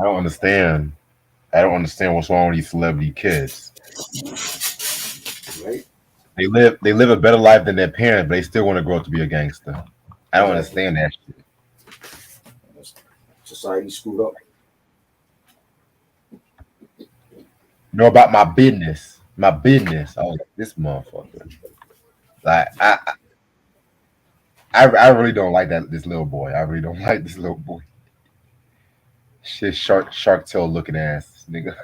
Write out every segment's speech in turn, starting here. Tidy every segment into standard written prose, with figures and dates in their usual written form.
I don't understand. I don't understand what's wrong with these celebrity kids. Right? They live a better life than their parents, but they still want to grow up to be a gangster. I don't Exactly. understand that shit. Society screwed up. Know about my business. My business. I was like, this motherfucker. Like I really don't like this little boy. I really don't like this little boy. Shit, shark tail looking ass nigga.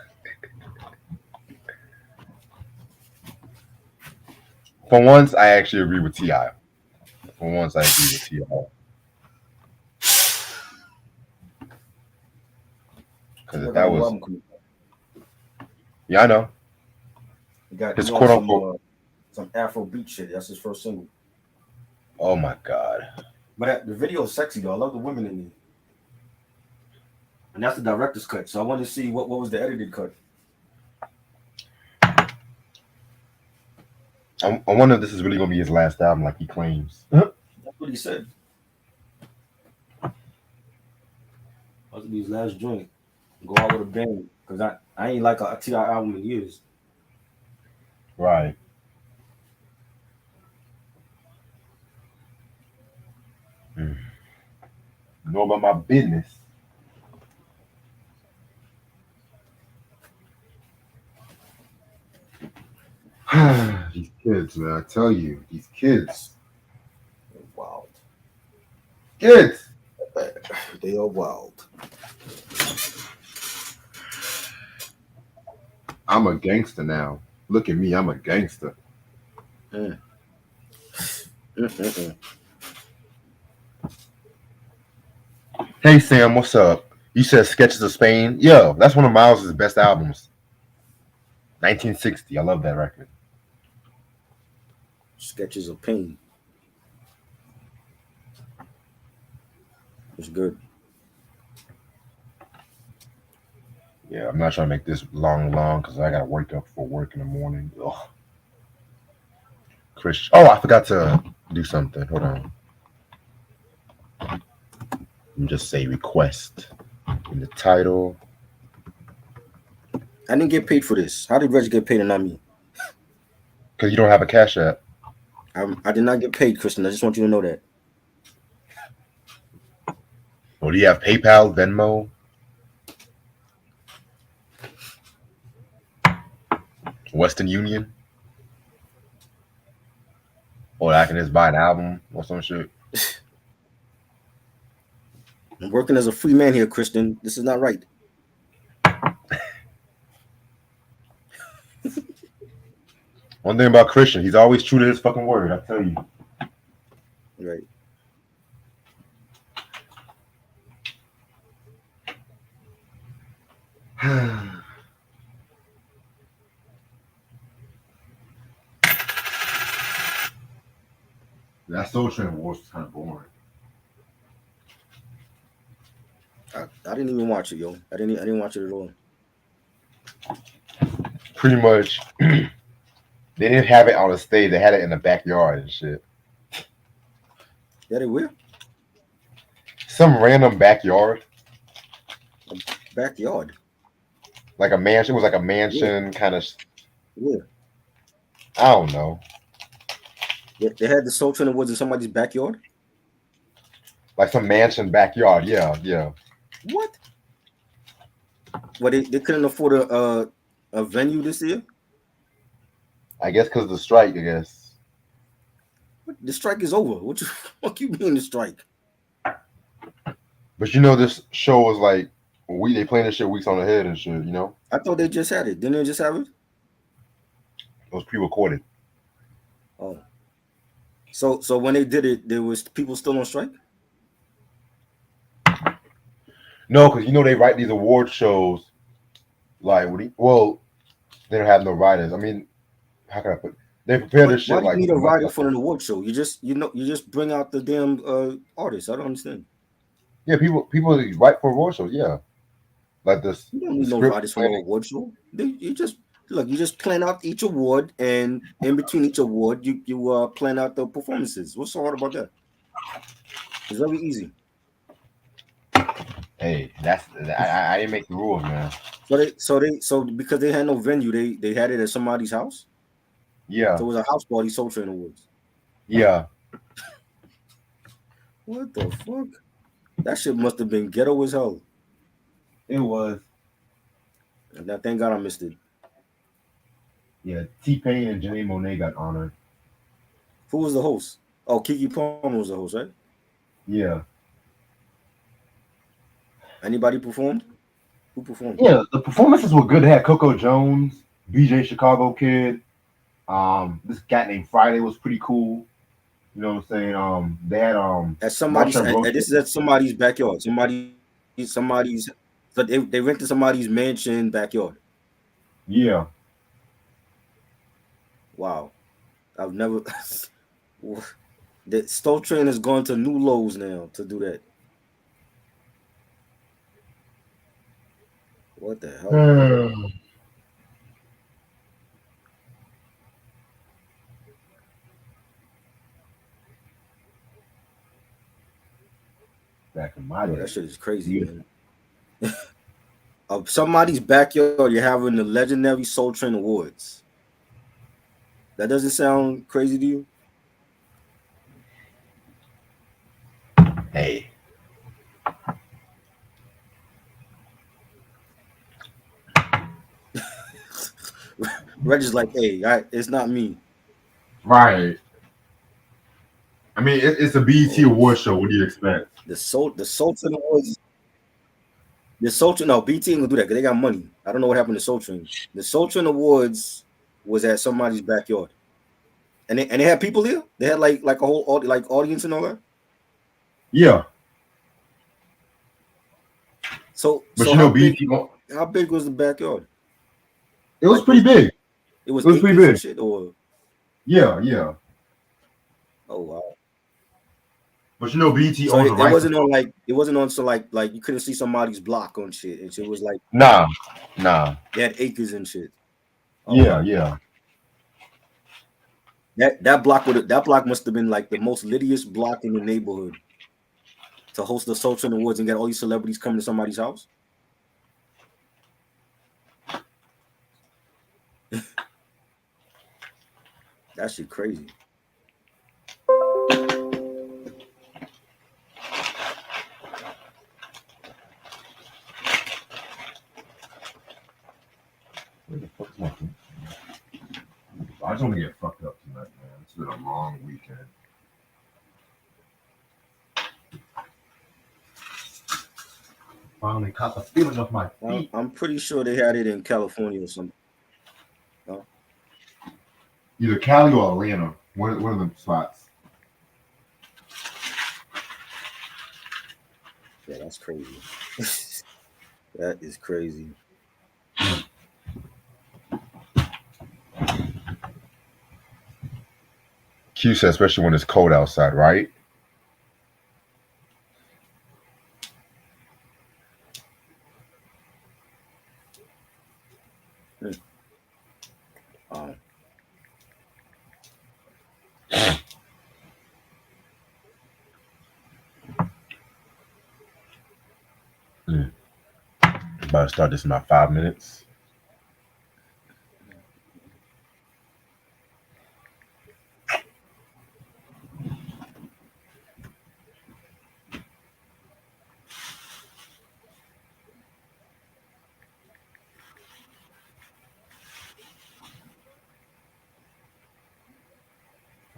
For once, I actually agree with Ti. For once, I agree with Ti. Because He if got a that new was, album coming. yeah, I know He his on quote unquote. some Afro beat shit. That's his first single. Oh my god. But the video is sexy though. I love the women in it. And that's the director's cut. So I wanted to see what was the edited cut. I wonder if this is really gonna be his last album, like he claims. That's what he said. That's be his last joint. Go out with a bang. Cause I ain't like a T.I. album in years. Right. Mm. Know about my business. These kids, man. I tell you, these kids. Wild. Kids. They are wild. I'm a gangster now. Look at me. I'm a gangster. Mm. Mm-mm-mm. Hey Sam, what's up? You said Sketches of Spain. Yo, that's one of Miles's best albums. 1960. I love that record. Sketches of Pain. It's good. Yeah, I'm not trying to make this long because I gotta wake up for work in the morning. Ugh. Chris. Oh, I forgot to do something. Hold on. Let me just say request in the title. I didn't get paid for this. How did Reg get paid and not me? Because you don't have a cash app. I did not get paid, Kristen. I just want you to know that. Or do you have PayPal, Venmo, Western Union? Or I can just buy an album or some shit. I'm working as a free man here, Kristen. This is not right. One thing about Christian, he's always true to his fucking word. I tell you. Right. That Soul Train was kind of boring. I didn't even watch it, yo. I didn't watch it at all. Pretty much, they didn't have it on the stage. They had it in the backyard and shit. Yeah, they were. Some random backyard, A backyard. like a mansion. It was like a Yeah, mansion kind of. yeah. I don't know, They had the Soul Train Awards in somebody's backyard. like some mansion backyard. Yeah, yeah. What? Well, they couldn't afford a venue this year. I guess because of the strike. I guess. What? The strike is over. What you fuck you mean the strike? But you know, this show was like we they playing this shit weeks on ahead and shit. You know, I thought they just had it. Didn't they just have it? it was pre-recorded. Oh, so when they did it, there was people still on strike. No, because you know they write these award shows like well they don't have no writers. I mean, how can I put? They prepare But this why shit do you like need a months writer ahead. for an award show? You just bring out the damn artists. I don't understand. Yeah, people write for award shows. Yeah, like this You don't the need no script writers for no planning. award show. You just look. You just plan out each award, and in between each award, you plan out the performances. What's so hard about that? It's very easy. Hey, I didn't make the rules, man. So because they had no venue, they had it at somebody's house. Yeah, So it was a house party, Soul Train Awards. yeah. What the fuck? That shit must have been ghetto as hell. It was. And that thank God I missed it. Yeah, T Pain and Janae Monae got honored. Who was the host? Oh, Kiki Palmer was the host, right? Yeah, Anybody performed? Who performed? yeah. The performances were good. They had Coco Jones, BJ Chicago Kid. This cat named Friday was pretty cool. You know what I'm saying? They had At somebody's, Marsha and Roach. this is at somebody's backyard. Somebody's. So they rented somebody's mansion backyard. Yeah. Wow, I've never. The Soul Train has gone to new lows now to do that. What the hell? Back in my Yo, day. that shit is crazy, Yeah. man. Of somebody's backyard, you're having the legendary Soul Train Awards. That doesn't sound crazy to you? Hey. Reg is like, hey, it's not me. Right. I mean, it's a BET Holy award show. shit. What do you expect? The Soul Train Awards. The Soul Train, no, BT ain't gonna do that because they got money. I don't know what happened to Soul Train. The Soul Train Awards was at somebody's backyard, and they had people there. They had like a whole like audience and all that. Yeah. So But so you know, BET, how big was the backyard? it was Like pretty big. it was It was pretty acres and big. shit, or Yeah, yeah. oh wow. But you know, BET So owns the it rights to. wasn't on it wasn't on so like you couldn't see somebody's block on shit. And it was like Nah, nah. they had acres and shit. Oh Yeah, wow. yeah. That block must have been like the most littiest block in the neighborhood to host the Soul Train Awards and get all these celebrities coming to somebody's house. That shit crazy. Where the fuck's my phone? I just want to get fucked up tonight, man. It's been a long weekend. Finally caught the feeling of my feet. I'm pretty sure they had it in California or something. No? Either Cali or Atlanta. One of them spots. Yeah, that's crazy. That is crazy. Q said, especially when it's cold outside, right? Hmm. Um, About to start this in about 5 minutes.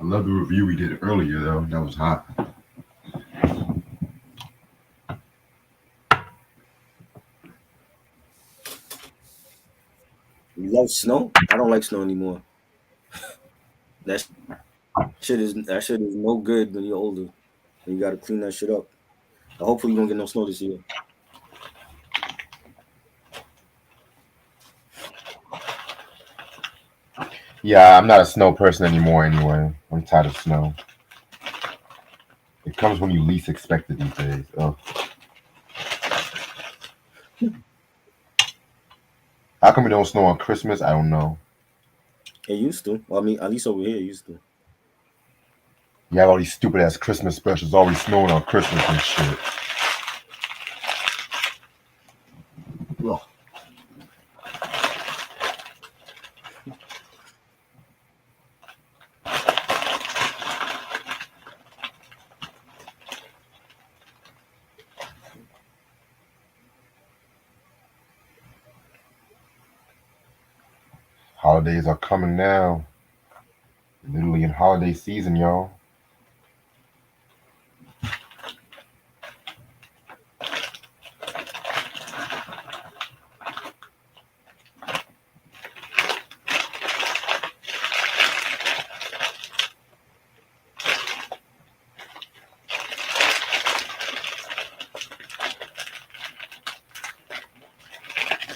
I love the review we did earlier, though. That was hot. you love snow? I don't like snow anymore. That shit is no good when you're older. And you got to clean that shit up. Hopefully, you don't get no snow this year. Yeah, I'm not a snow person anymore anyway. I'm tired of snow. It comes when you least expect it these days. Oh. How come it don't snow on Christmas? I don't know. It used to. Well, I mean, at least over here, it used to. You have all these stupid ass Christmas specials always snowing on Christmas and shit. Ugh. Holidays are coming now. Literally in holiday season, y'all.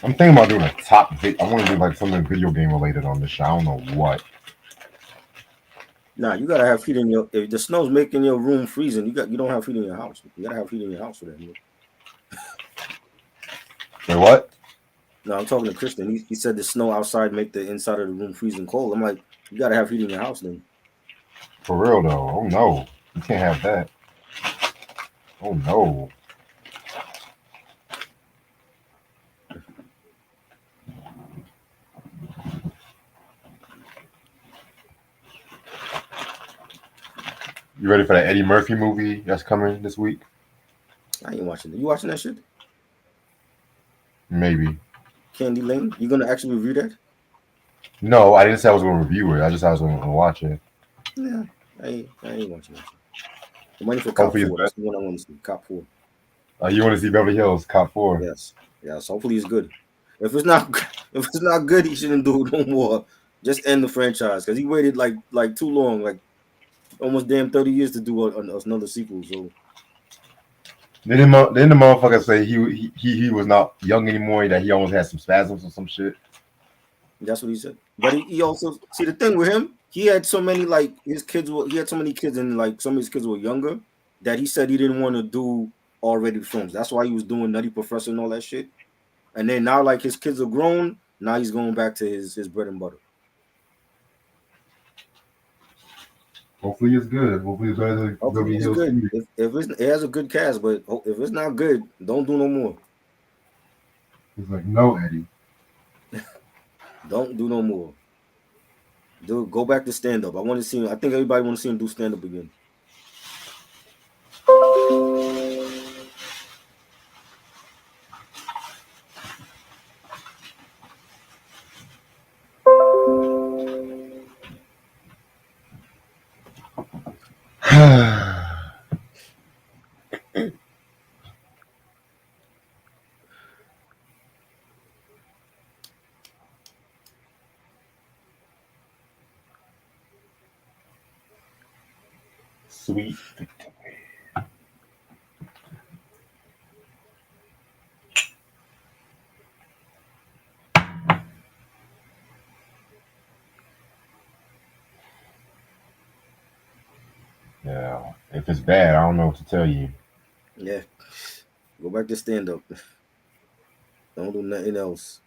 I'm thinking about doing a top. I want to do like something video game related on this show. I don't know what. Nah, you gotta have heat in your. If the snow's making your room freezing, you don't have heat in your house. You gotta have heat in your house for that. Man. Wait, what? No, I'm talking to Christian. He said the snow outside make the inside of the room freezing cold. I'm like, you gotta have heat in your house then. For real though. Oh no, you can't have that. Oh no. You ready for that Eddie Murphy movie that's coming this week? I ain't watching it. You watching that shit? Maybe. Candy Lane? You gonna actually review that? No, I didn't say I was going to review it. I just said I was going to watch it. Yeah, I ain't watching that shit. I'm waiting for Cop Hopefully it's 4. good. That's the one I want to see. Cop 4. You want to see Beverly Hills Cop 4? Yes. Yes. Hopefully it's good. If it's not if it's not good, he shouldn't do it no more. Just end the franchise because he waited like too long, like almost damn 30 years to do another sequel. So Didn't the motherfucker say he was not young anymore? That he almost had some spasms or some shit. that's what he said. But he also see the thing with him, he had so many like he had so many kids and like some of his kids were younger that he said he didn't want to do R-rated films. That's why he was doing Nutty Professor and all that shit. And then now like his kids are grown, now he's going back to his bread and butter. Hopefully it's good. Hopefully it's better than Hopefully Beverly it's Hills good. 2. It has a good cast, but if it's not good, don't do no more. It's like, no, Eddie. Don't do no more. Go back to stand up. I want to see him. I think everybody want to see him do stand up again. Sweet. Yeah. If it's bad, I don't know what to tell you. Yeah, go back to stand up. Don't do nothing else.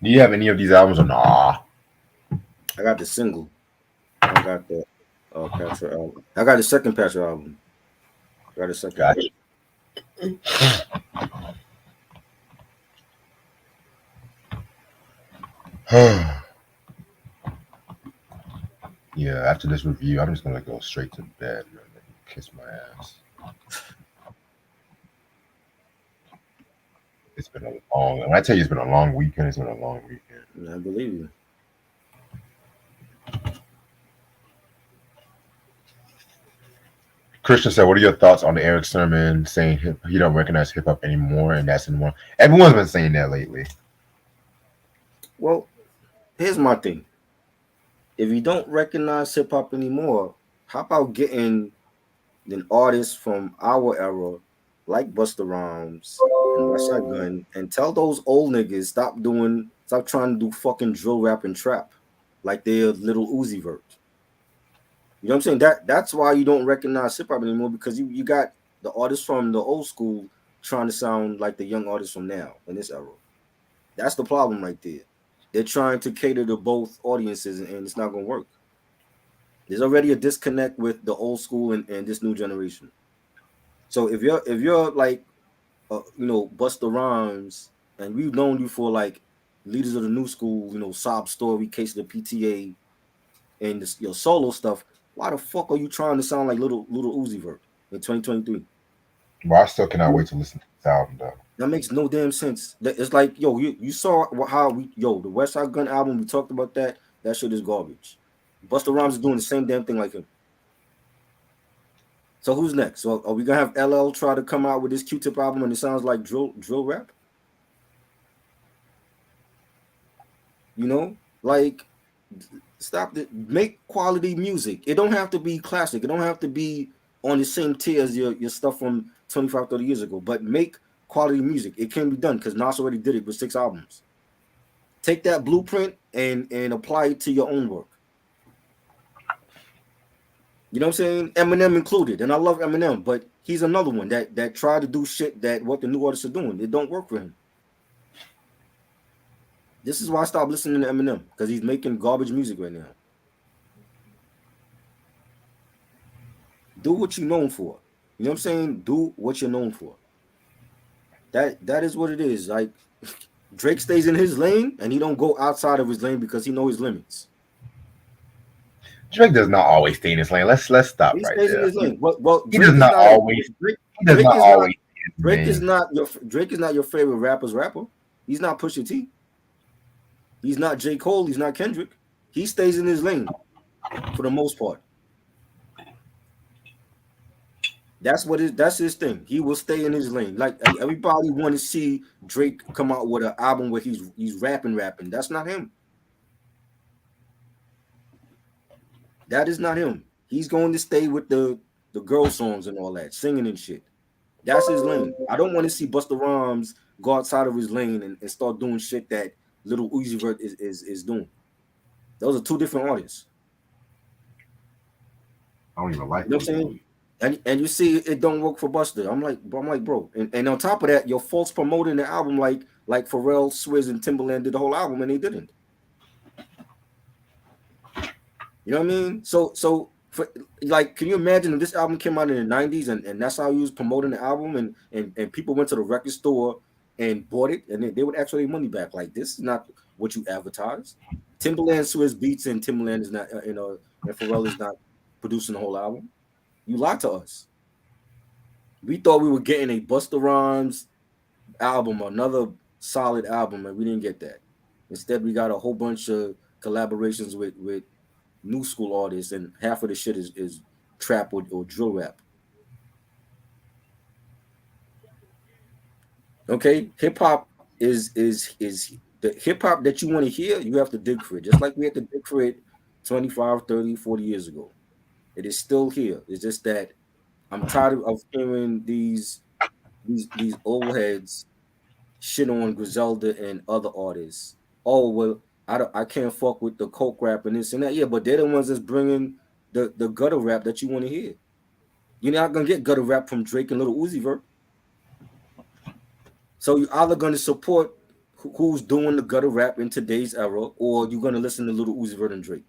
Do you have any of these albums or nah? I got the single. I got the Patra album. I got the second Patra album. I got a second. Gotcha. Yeah, after this review, I'm just gonna go straight to bed and kiss my ass. It's been a long. When I tell you, it's been a long weekend. It's been a long weekend. I believe you. Christian said, "What are your thoughts on the Eric Sermon saying he don't recognize hip hop anymore?" And that's in one. Everyone's been saying that lately. Well, here's my thing. If you don't recognize hip hop anymore, how about getting an artist from our era, like Busta Rhymes and Westside Gun, and tell those old niggas stop trying to do fucking drill rap and trap like they're little Uzi Vert. You know what I'm saying? That's why you don't recognize hip hop anymore because you got the artists from the old school trying to sound like the young artists from now in this era. That's the problem right there. they're trying to cater to both audiences, and it's not gonna work. There's already a disconnect with the old school and this new generation. So if you're like Busta Rhymes, and we've known you for like leaders of the new school, Sob Story, Case of the PTA, and your solo stuff. Why the fuck are you trying to sound like little Uzi Vert in 2023? Well, I still cannot wait to listen to this album though. That makes no damn sense. It's like, you saw how the West Side Gun album, we talked about that. That shit is garbage. Busta Rhymes is doing the same damn thing like him. So who's next? So are we gonna have LL try to come out with this Q-Tip album and it sounds like drill rap? Like, stop it. Make quality music. It don't have to be classic. It don't have to be on the same tier as your stuff from 25, 30 years ago. But make quality music. It can be done because Nas already did it with 6 albums. Take that blueprint and apply it to your own work. You know what I'm saying? Eminem included. And I love Eminem, but he's another one that tried to do shit that what the new artists are doing. It don't work for him. This is why I stopped listening to Eminem, because he's making garbage music right now. Do what you're known for. You know what I'm saying? Do what you're known for. That is what it is. Like, Drake stays in his lane and he don't go outside of his lane because he knows his limits. Drake does not always stay in his lane. Let's stop He right stays there. in his lane. Well, He does not always. Drake is not your favorite rapper's rapper. He's not Pusha T. He's not J. Cole. He's not Kendrick. He stays in his lane for the most part. That's his thing. He will stay in his lane. Like, everybody want to see Drake come out with an album where he's rapping. That's not him. That is not him. He's going to stay with the girl songs and all that, singing and shit. That's his lane. I don't want to see Busta Rhymes go outside of his lane and start doing shit that little Uzi Vert is doing. Those are two different artists. I don't even like. You know what I'm saying? And you see it don't work for Busta. I'm like, bro. And on top of that, you're false promoting the album like Pharrell, Swizz, and Timbaland did the whole album, and they didn't. You know what I mean? So can you imagine if this album came out in the 90s and that's how he was promoting the album and people went to the record store and bought it and they would actually money back? Like, this is not what you advertised. Timbaland, Swizz beats, and Timbaland is not, and Pharrell is not producing the whole album. You lied to us. We thought we were getting a Busta Rhymes album, another solid album, and we didn't get that. Instead, we got a whole bunch of collaborations with new school artists, and half of the shit is trap or drill rap. Okay, hip hop is the hip hop that you want to hear. You have to dig for it, just like we had to dig for it 25, 30, 40 years ago. It is still here. It's just that I'm tired of hearing these old heads shit on Griselda and other artists. Oh, well, I can't fuck with the coke rap and this and that. Yeah, but they're the ones that's bringing the gutter rap that you want to hear. You're not gonna get gutter rap from Drake and Little Uzi Vert. So you're either gonna support who's doing the gutter rap in today's era, or you're gonna listen to Little Uzi Vert and Drake.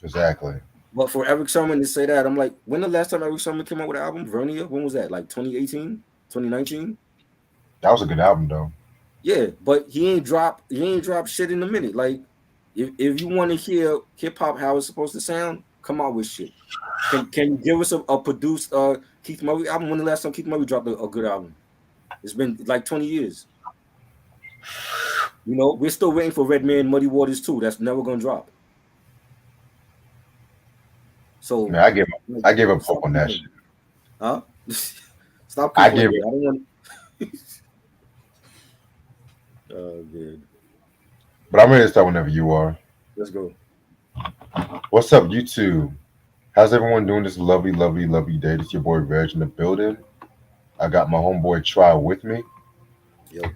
Exactly. But for Eric Sermon to say that, I'm like, when the last time Eric Sermon came out with an album? Vernia? When was that? Like 2018, 2019? That was a good album though. Yeah, but he ain't drop shit in a minute. Like, if you want to hear hip hop how it's supposed to sound, come out with shit. Can you give us a produced Keith Murray album? When the last time Keith Murray dropped a good album? It's been like 20 years. We're still waiting for Redman, Muddy Waters 2. That's never gonna drop. So Man, I gave up hope on that shit. Huh? Stop complaining. I don't want. Oh, good. But I'm ready to start whenever you are. Let's go. What's up, YouTube? How's everyone doing this lovely, lovely, lovely day? This is your boy Reg in the building. I got my homeboy Trial with me. Yep.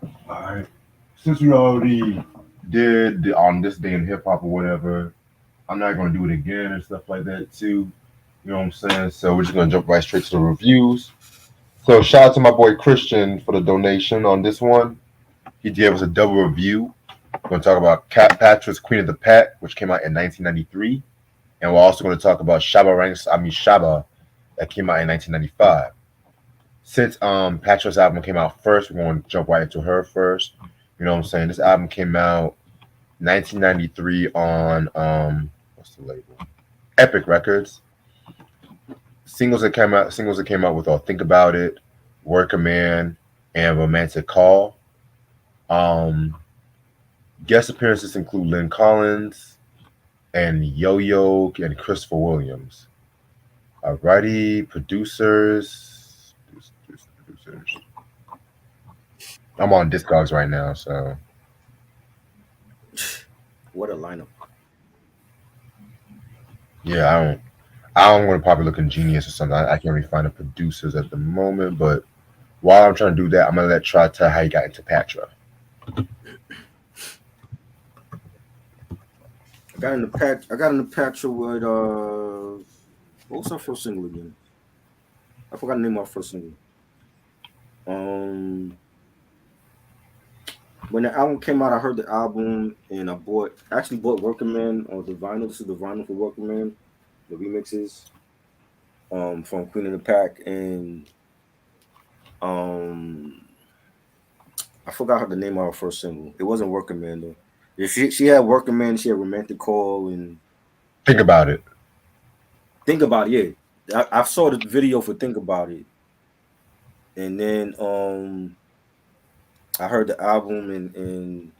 All right. Since we already did on this day in hip hop or whatever, I'm not going to do it again and stuff like that too. You know what I'm saying? So we're just going to jump right straight to the reviews. So shout out to my boy Christian for the donation on this one. He gave us a double review. We're going to talk about Patra's Queen of the Pack, which came out in 1993. And we're also going to talk about Shabba, that came out in 1995. Since Patra's album came out first, we're going to jump right into her first. You know what I'm saying? This album came out 1993 on what's the label? Epic Records. Singles that came out with Think About It, Work a Man, and Romantic Call. Um, Guest appearances include Lynn Collins and Yo Yo and Christopher Williams. Alrighty, producers. I'm on Discogs right now, so What a lineup. yeah, I don't want to probably look in Genius or something. I can't really find the producers at the moment, but while I'm trying to do that, I'm gonna let Try tell how he got into Patra. I got in the Patra with what was our first single again? I forgot the name of our first single. Um, when the album came out, I heard the album and actually bought Working Man on the vinyl. This is the vinyl for Working Man, the remixes from Queen of the Pack, and um I forgot the name of our first single. It wasn't Working Man though. Yeah, she had Working Man, she had Romantic Call, and Think about it. Think About It. Yeah, I saw the video for Think About It, and then I heard the album, and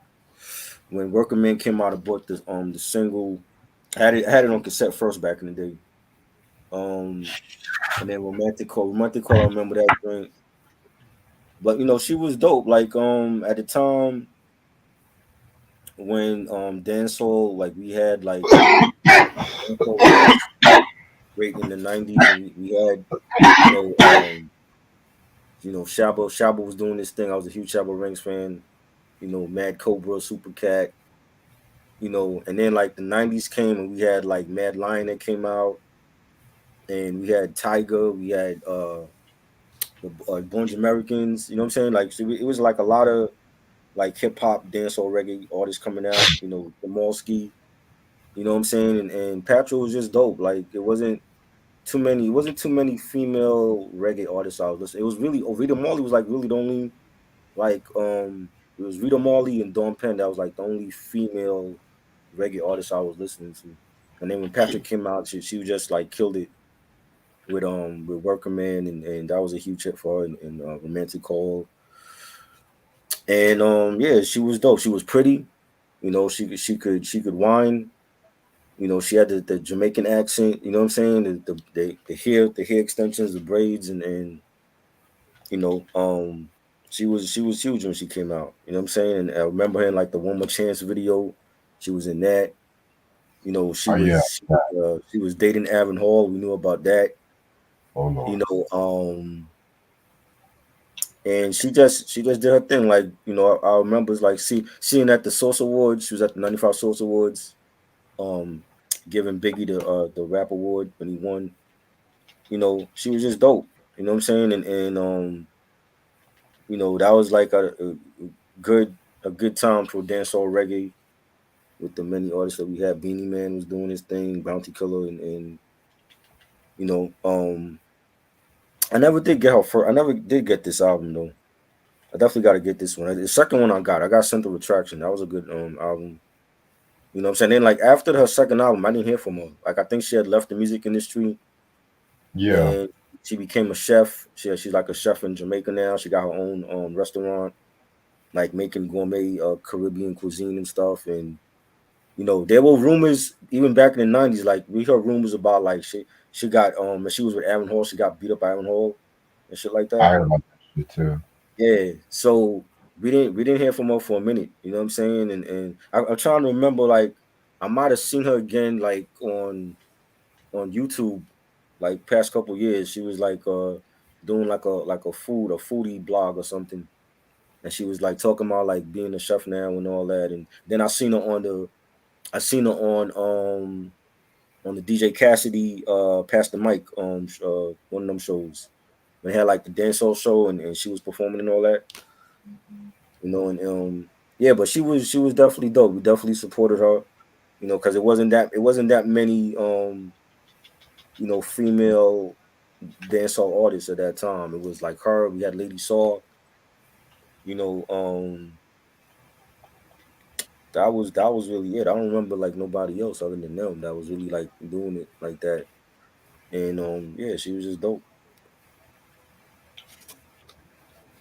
when Working Man came out, I bought the single. I had it on cassette first back in the day. Um, and then Romantic Call. I remember that joint. But she was dope. Like at the time when dancehall, like we had like dancehall was like great in the '90s, and we had you know Shabba was doing this thing. I was a huge Shabba Ranks fan. Mad Cobra, Super Cat. And then like the '90s came, and we had like Mad Lion that came out, and we had Tiger, we had the Bunch Americans. You know what I'm saying? Like so it was like a lot of like hip hop, dancehall, reggae artists coming out. Jamalski. You know what I'm saying? And Patra was just dope. Like it wasn't too many. It wasn't too many female reggae artists I was listening. It was really Rita Marley was like really the only like it was Rita Marley and Dawn Penn that was like the only female reggae artist I was listening to. And then when Patrick came out, she was just like killed it with Worker Man, and that was a huge hit for her, and Romantic Call. And yeah, she was dope. She was pretty. She could whine. She had the Jamaican accent. You know what I'm saying? The hair extensions, the braids, and you know she was huge when she came out. You know what I'm saying? And I remember her in like the One More Chance video. She was in that. She Oh yeah. was she was dating Aaron Hall. We knew about that. Oh You Lord. know, and she just did her thing. Like I remember like seeing at the Source Awards. She was at the '95 Source Awards, um, giving Biggie the rap award when he won. She was just dope. You know what I'm saying? And that was like good a good time for dancehall reggae with the many artists that we had. Beanie Man was doing his thing, Bounty Killer, and you know, I never did get her first. I never did get this album though. I definitely got to get this one. The second one I got Central Attraction. That was a good album. You know what I'm saying? Then like after her second album, I didn't hear from her. Like I think she had left the music industry Yeah. and she became a chef. She's like a chef in Jamaica now. She got her own restaurant, like making gourmet Caribbean cuisine and stuff. And there were rumors even back in the '90s. Like we heard rumors about like she got when she was with Aaron Hall, she got beat up by Aaron Hall and shit like I that. heard about that shit too. Yeah, so we didn't hear from her for a minute. You know what I'm saying? And I'm trying to remember. Like I might have seen her again, like on YouTube, like past couple years. She was like doing like a foodie blog or something, and she was like talking about like being a chef now and all that. And then I seen her on the DJ Cassidy Pass the Mic one of them shows when they had like the dancehall show and she was performing and all that. And yeah, but she was definitely dope. We definitely supported her, because it wasn't that many female dancehall artists at that time. It was like her. We had Lady Saw. You know, that was really it. I don't remember like nobody else other than them that was really like doing it like that. And yeah, she was just dope.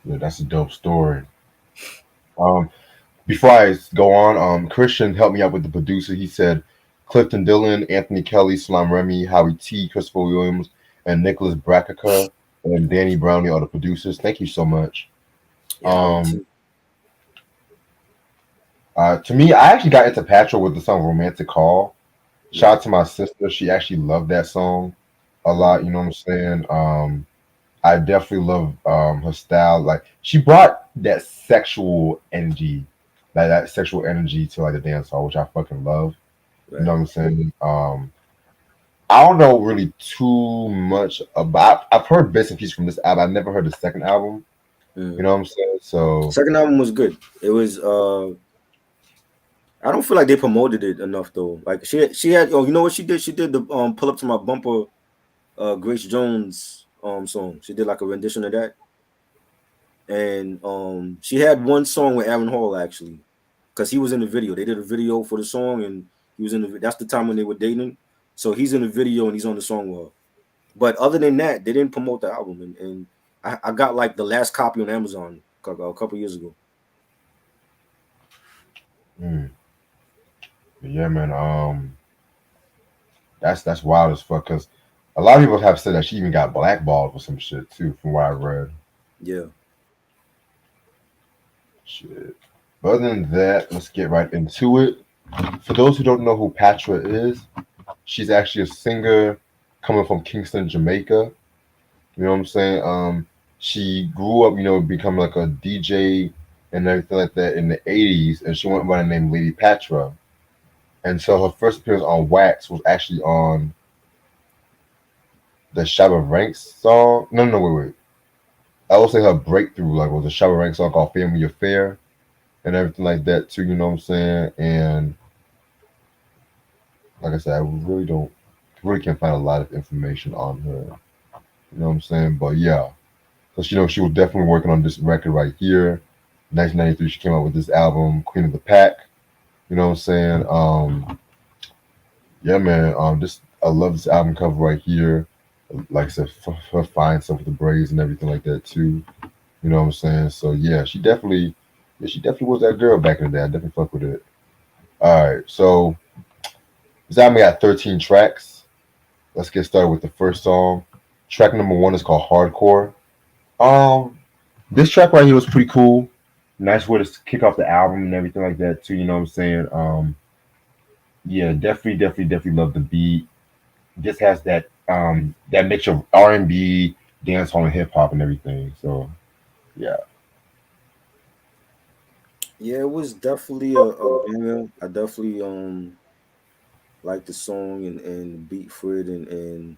Yeah, that's a dope story. Um, Before I go on, Christian helped me out with the producer. He said Clifton Dillon, Anthony Kelly, Salam Remy, Howie T, Christopher Williams, and Nicholas Brackica and Danny Brownie are the producers. Thank you so much. Yeah, Howie Um, T. to me, I actually got into Patra with the song "Romantic Call." Shout Yeah. out to my sister; she actually loved that song a lot. Hmm. You know what I'm saying? I definitely love her style. Like she brought that sexual energy, that sexual energy to like the dance hall, which I fucking love. You know Right. what I'm saying? I don't know really too much about. I've heard bits and pieces from this album. I've never heard the second album. You Mm. know what I'm saying? So Second album was good. It was. I don't feel like they promoted it enough though. Like she had. Oh, you know what she did? She did the pull up to my bumper. Grace Jones song. She did like a rendition of that, and she had one song with Aaron Hall actually, because he was in the video. They did a video for the song, and he was in the. That's the time when they were dating. So he's in the video and he's on the song with her. But other than that, they didn't promote the album, and I got like the last copy on Amazon a couple years ago. mm, yeah, man. That's wild as fuck. Cause a lot of people have said that she even got blackballed for some shit too, from what I read. Yeah. Shit. But other than that, let's get right into it. For those who don't know who Patra is, she's actually a singer coming from Kingston, Jamaica. You know what I'm saying? She grew up, becoming like a DJ and everything like that in the '80s, and she went by the name Lady Patra. And so her first appearance on Wax was actually on the Shabba Ranks song. No, no, wait. I would say her breakthrough like was a Shabba Ranks song called "Family Affair" and everything like that too. You know what I'm saying? And like I said, I really can't find a lot of information on her. You know what I'm saying? But yeah, because she was definitely working on this record right here. 1993, she came out with this album, Queen of the Pack. You know what I'm saying? Yeah, man. This I love this album cover right here. Like I said, her fine stuff with the braids and everything like that too. You know what I'm saying? So yeah, she definitely was that girl back in the day. I definitely fuck with it. All right, so this album got 13 tracks. Let's get started with the first song. Track number one is called Hardcore. Um, this track right here was pretty cool. Nice way to kick off the album and everything like that too. You know what I'm saying? Yeah, definitely love the beat. Just has that mixture of R&B, dancehall, and hip hop and everything. So yeah, Yeah, it was definitely a banger. I definitely like the song and the beat for it, and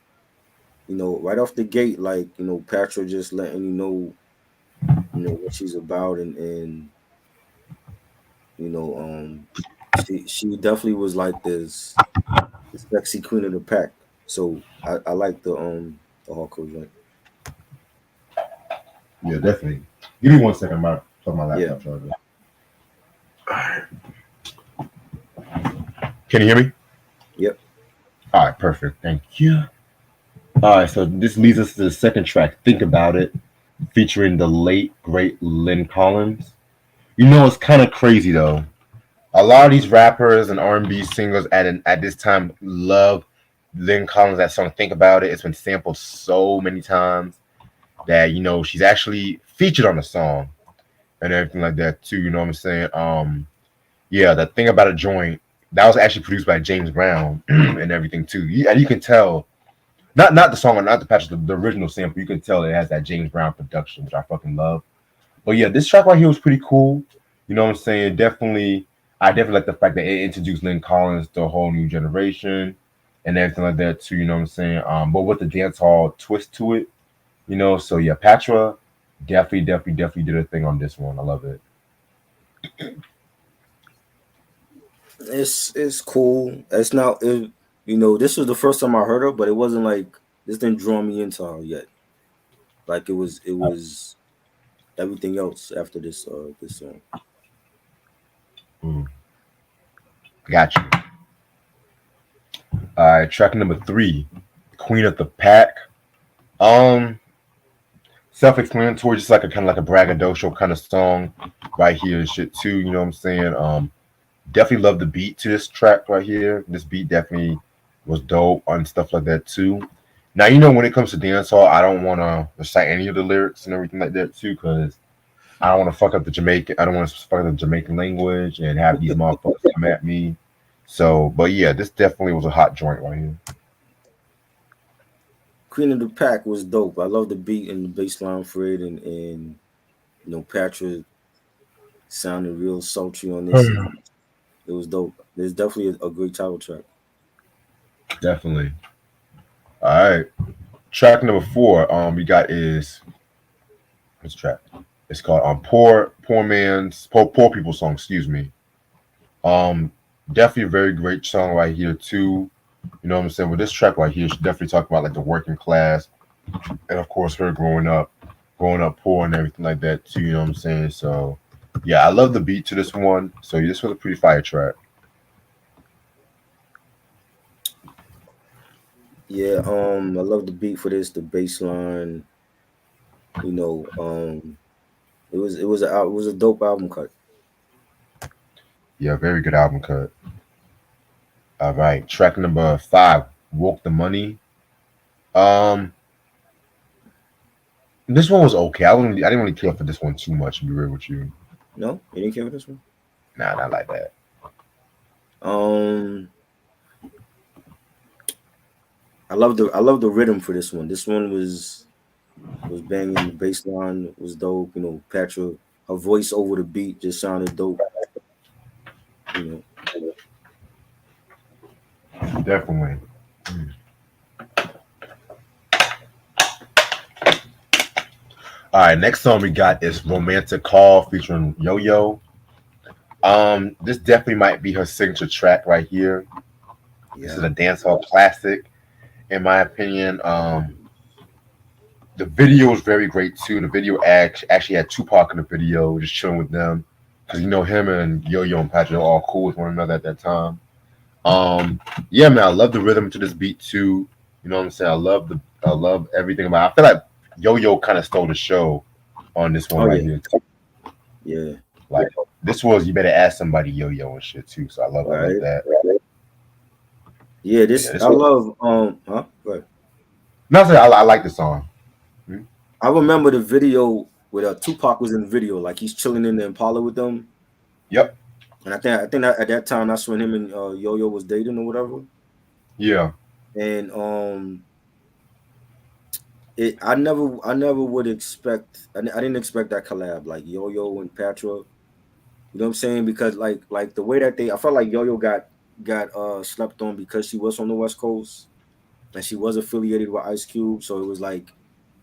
right off the gate, like Patra just letting what she's about, and you know she definitely was like this sexy queen of the pack. So I like the hardcore joint. yeah, definitely. Give me 1 second. I'm about to plug my Yeah. laptop charger. Can you hear me? Yep. All right, perfect. Thank you. All right, so this leads us to the second track, Think About It, featuring the late, great Lynn Collins. It's kind of crazy, though. A lot of these rappers and R&B singers at this time love Lynn Collins, that song, Think About It. It's been sampled so many times that, she's actually featured on the song and everything like that, too. You know what I'm saying? Yeah, that Thing About a Joint, that was actually produced by James Brown and everything, too. And you can tell not the song or not the patch, the original sample. You can tell it has that James Brown production, which I fucking love. But yeah, this track right here was pretty cool. You know what I'm saying? I definitely like the fact that it introduced Lynn Collins to a whole new generation and everything like that too. You know what I'm saying? But with the dance hall twist to it, So yeah, Patra definitely did a thing on this one. I love it. It's cool. It's not. This was the first time I heard her, but it wasn't like this didn't draw me into her yet. Like it was everything else after this song. Mm, got you. All right, track number three, Queen of the Pack. Um, Self-explanatory, just like a kind of like a braggadocio kind of song right here and shit too. You know what I'm saying? Definitely love the beat to this track right here. This beat definitely was dope and stuff like that too. Now you know when it comes to dancehall, I don't want to recite any of the lyrics and everything like that too, because I don't want to fuck up the Jamaican. I don't want to fuck up the Jamaican language and have these motherfuckers come at me. So, but yeah, this definitely was a hot joint right here. Queen of the Pack was dope. I love the beat and the bass line for it, and Patra sounded real sultry on this, and it was dope. There's definitely a great title track. Definitely. All right. Track number four, we got is this track. It's called Poor People Song, excuse me. Um Definitely a very great song right here too. You know what I'm saying? With this track right here, she definitely talk about like the working class and of course her growing up poor and everything like that too, you know what I'm saying? So yeah, I love the beat to this one. So this was a pretty fire track. Yeah, I love the beat for this, the bass line. You know, it was a dope album cut. Yeah, very good album cut. All right. Track number five, Woke the Money. Um This one was okay. I didn't really care for this one too much, to be real with you. No, you didn't care for this one. Nah, not like that. Um, I love the rhythm for this one. This one was banging. The bass line was dope. Patra, her voice over the beat just sounded dope. You know, Definitely. All right, next song we got is Romantic Call featuring Yo Yo. This definitely might be her signature track right here. This is yeah. a dancehall classic, in my opinion. The video is very great too. The video actually had Tupac in the video, just chilling with them, because you know him and Yo Yo and Patrick are all cool with one another at that time. Um, yeah, man, I love the rhythm to this beat too. You know what I'm saying? I love everything about it. I feel like Yo Yo kind of stole the show on this one Oh right yeah, here. yeah. Like this was you better ask somebody Yo Yo and shit too. So All I love right. that. Yeah, But yeah, this this I was love. Huh? Go ahead. not saying I like the song. Hmm? I remember the video where Tupac was in the video, like he's chilling in the Impala with them, Yep. and I think that at that time that's when him and Yo Yo was dating or whatever, Yeah. and I never would expect. I didn't expect that collab like Yo Yo and Patra. You know what I'm saying? Because like the way that I felt like Yo Yo got slept on because she was from the West Coast and she was affiliated with Ice Cube, so it was like,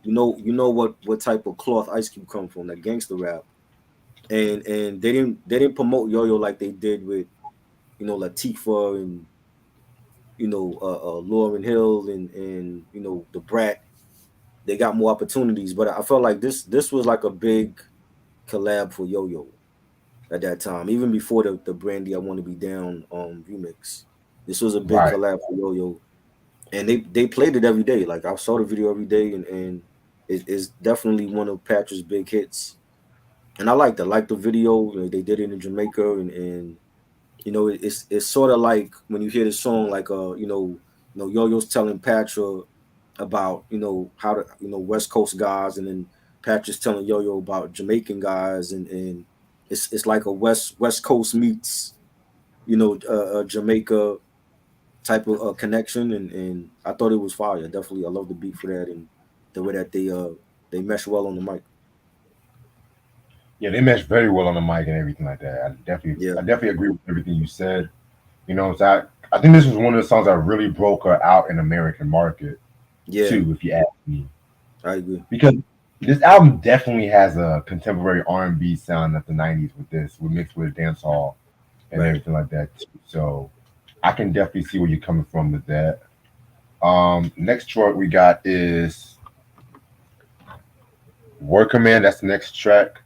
what type of cloth Ice Cube come from, that gangster rap, and they didn't promote Yo Yo like they did with Latifah and Lauryn Hill and the Brat. They got more opportunities, but I felt like this was like a big collab for Yo Yo at that time, even before the Brandy I Want to Be Down remix. This was a big Right. collab for Yo Yo, and they played it every day. Like I saw the video every day, and it's definitely one of Patrick's big hits. And I liked it. I liked the video. They did it in Jamaica, and it's sort of like when you hear the song, like Yo Yo's telling Patra about how to West Coast guys, and then Patrick's telling Yo Yo about Jamaican guys, and it's like a West Coast meets Jamaica type of connection, and I thought it was fire. Definitely, I love the beat for that and the way that they mesh well on the mic. Yeah, they meshed very well on the mic and everything like that. Yeah, I definitely agree with everything you said. You know, so I think this was one of the songs that really broke her out in the American market yeah, too, if you ask me. I agree. Because This album definitely has a contemporary R&B sound of the '90s with this, with mixed with dancehall and Right. everything like that too. So I can definitely see where you're coming from with that. Next track we got is Worker Man. That's the next track.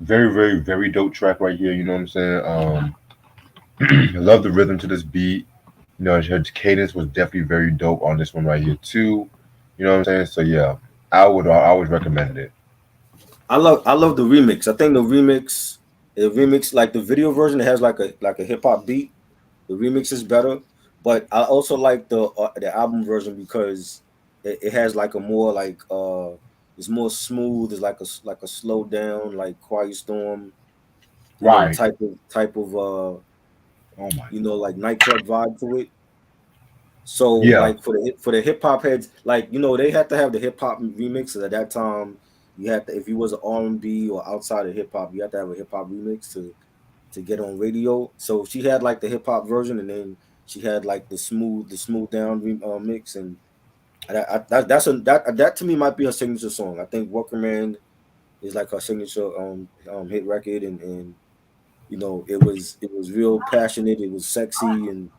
Very, very, very dope track right here. You know what I'm saying? I love the rhythm to this beat. You know, her cadence was definitely very dope on this one right here too. You know what I'm saying? So yeah, I would recommend it. I love the remix. I think the remix like the video version, it has like a hip hop beat. The remix is better, but I also like the album version because it has like a more like it's more smooth. It's like a slow down like Quiet Storm, Right. type of Oh my. like nightclub vibe to it. So Yeah. like for the hip hop heads, like they had to have the hip hop remixes at that time. You had to, if you was an R&B or outside of hip hop, you had to have a hip hop remix to get on radio. So she had like the hip hop version, and then she had like the smooth down mix, and that to me might be her signature song. I think Walker Man is like her signature hit record, and it was real passionate. It was sexy, and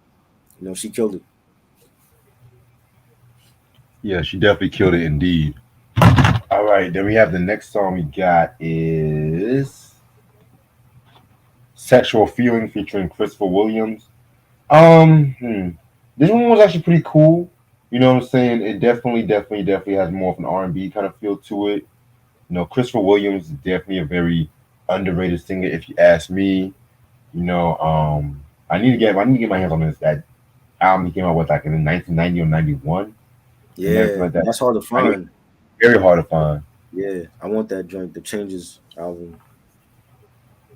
she killed it. Yeah, she definitely killed it indeed. All right, then we have the next song we got is Sexual Feeling featuring Christopher Williams. This one was actually pretty cool. You know what I'm saying? It definitely has more of an R&B kind of feel to it. You know, Christopher Williams is definitely a very underrated singer, if you ask me. You know, I need to get my hands on this that album he came out with like in 1990 or 91 and everything Yeah, like that. that's hard to I know it's find. very hard to find. Yeah, I want that joint. The Changes album.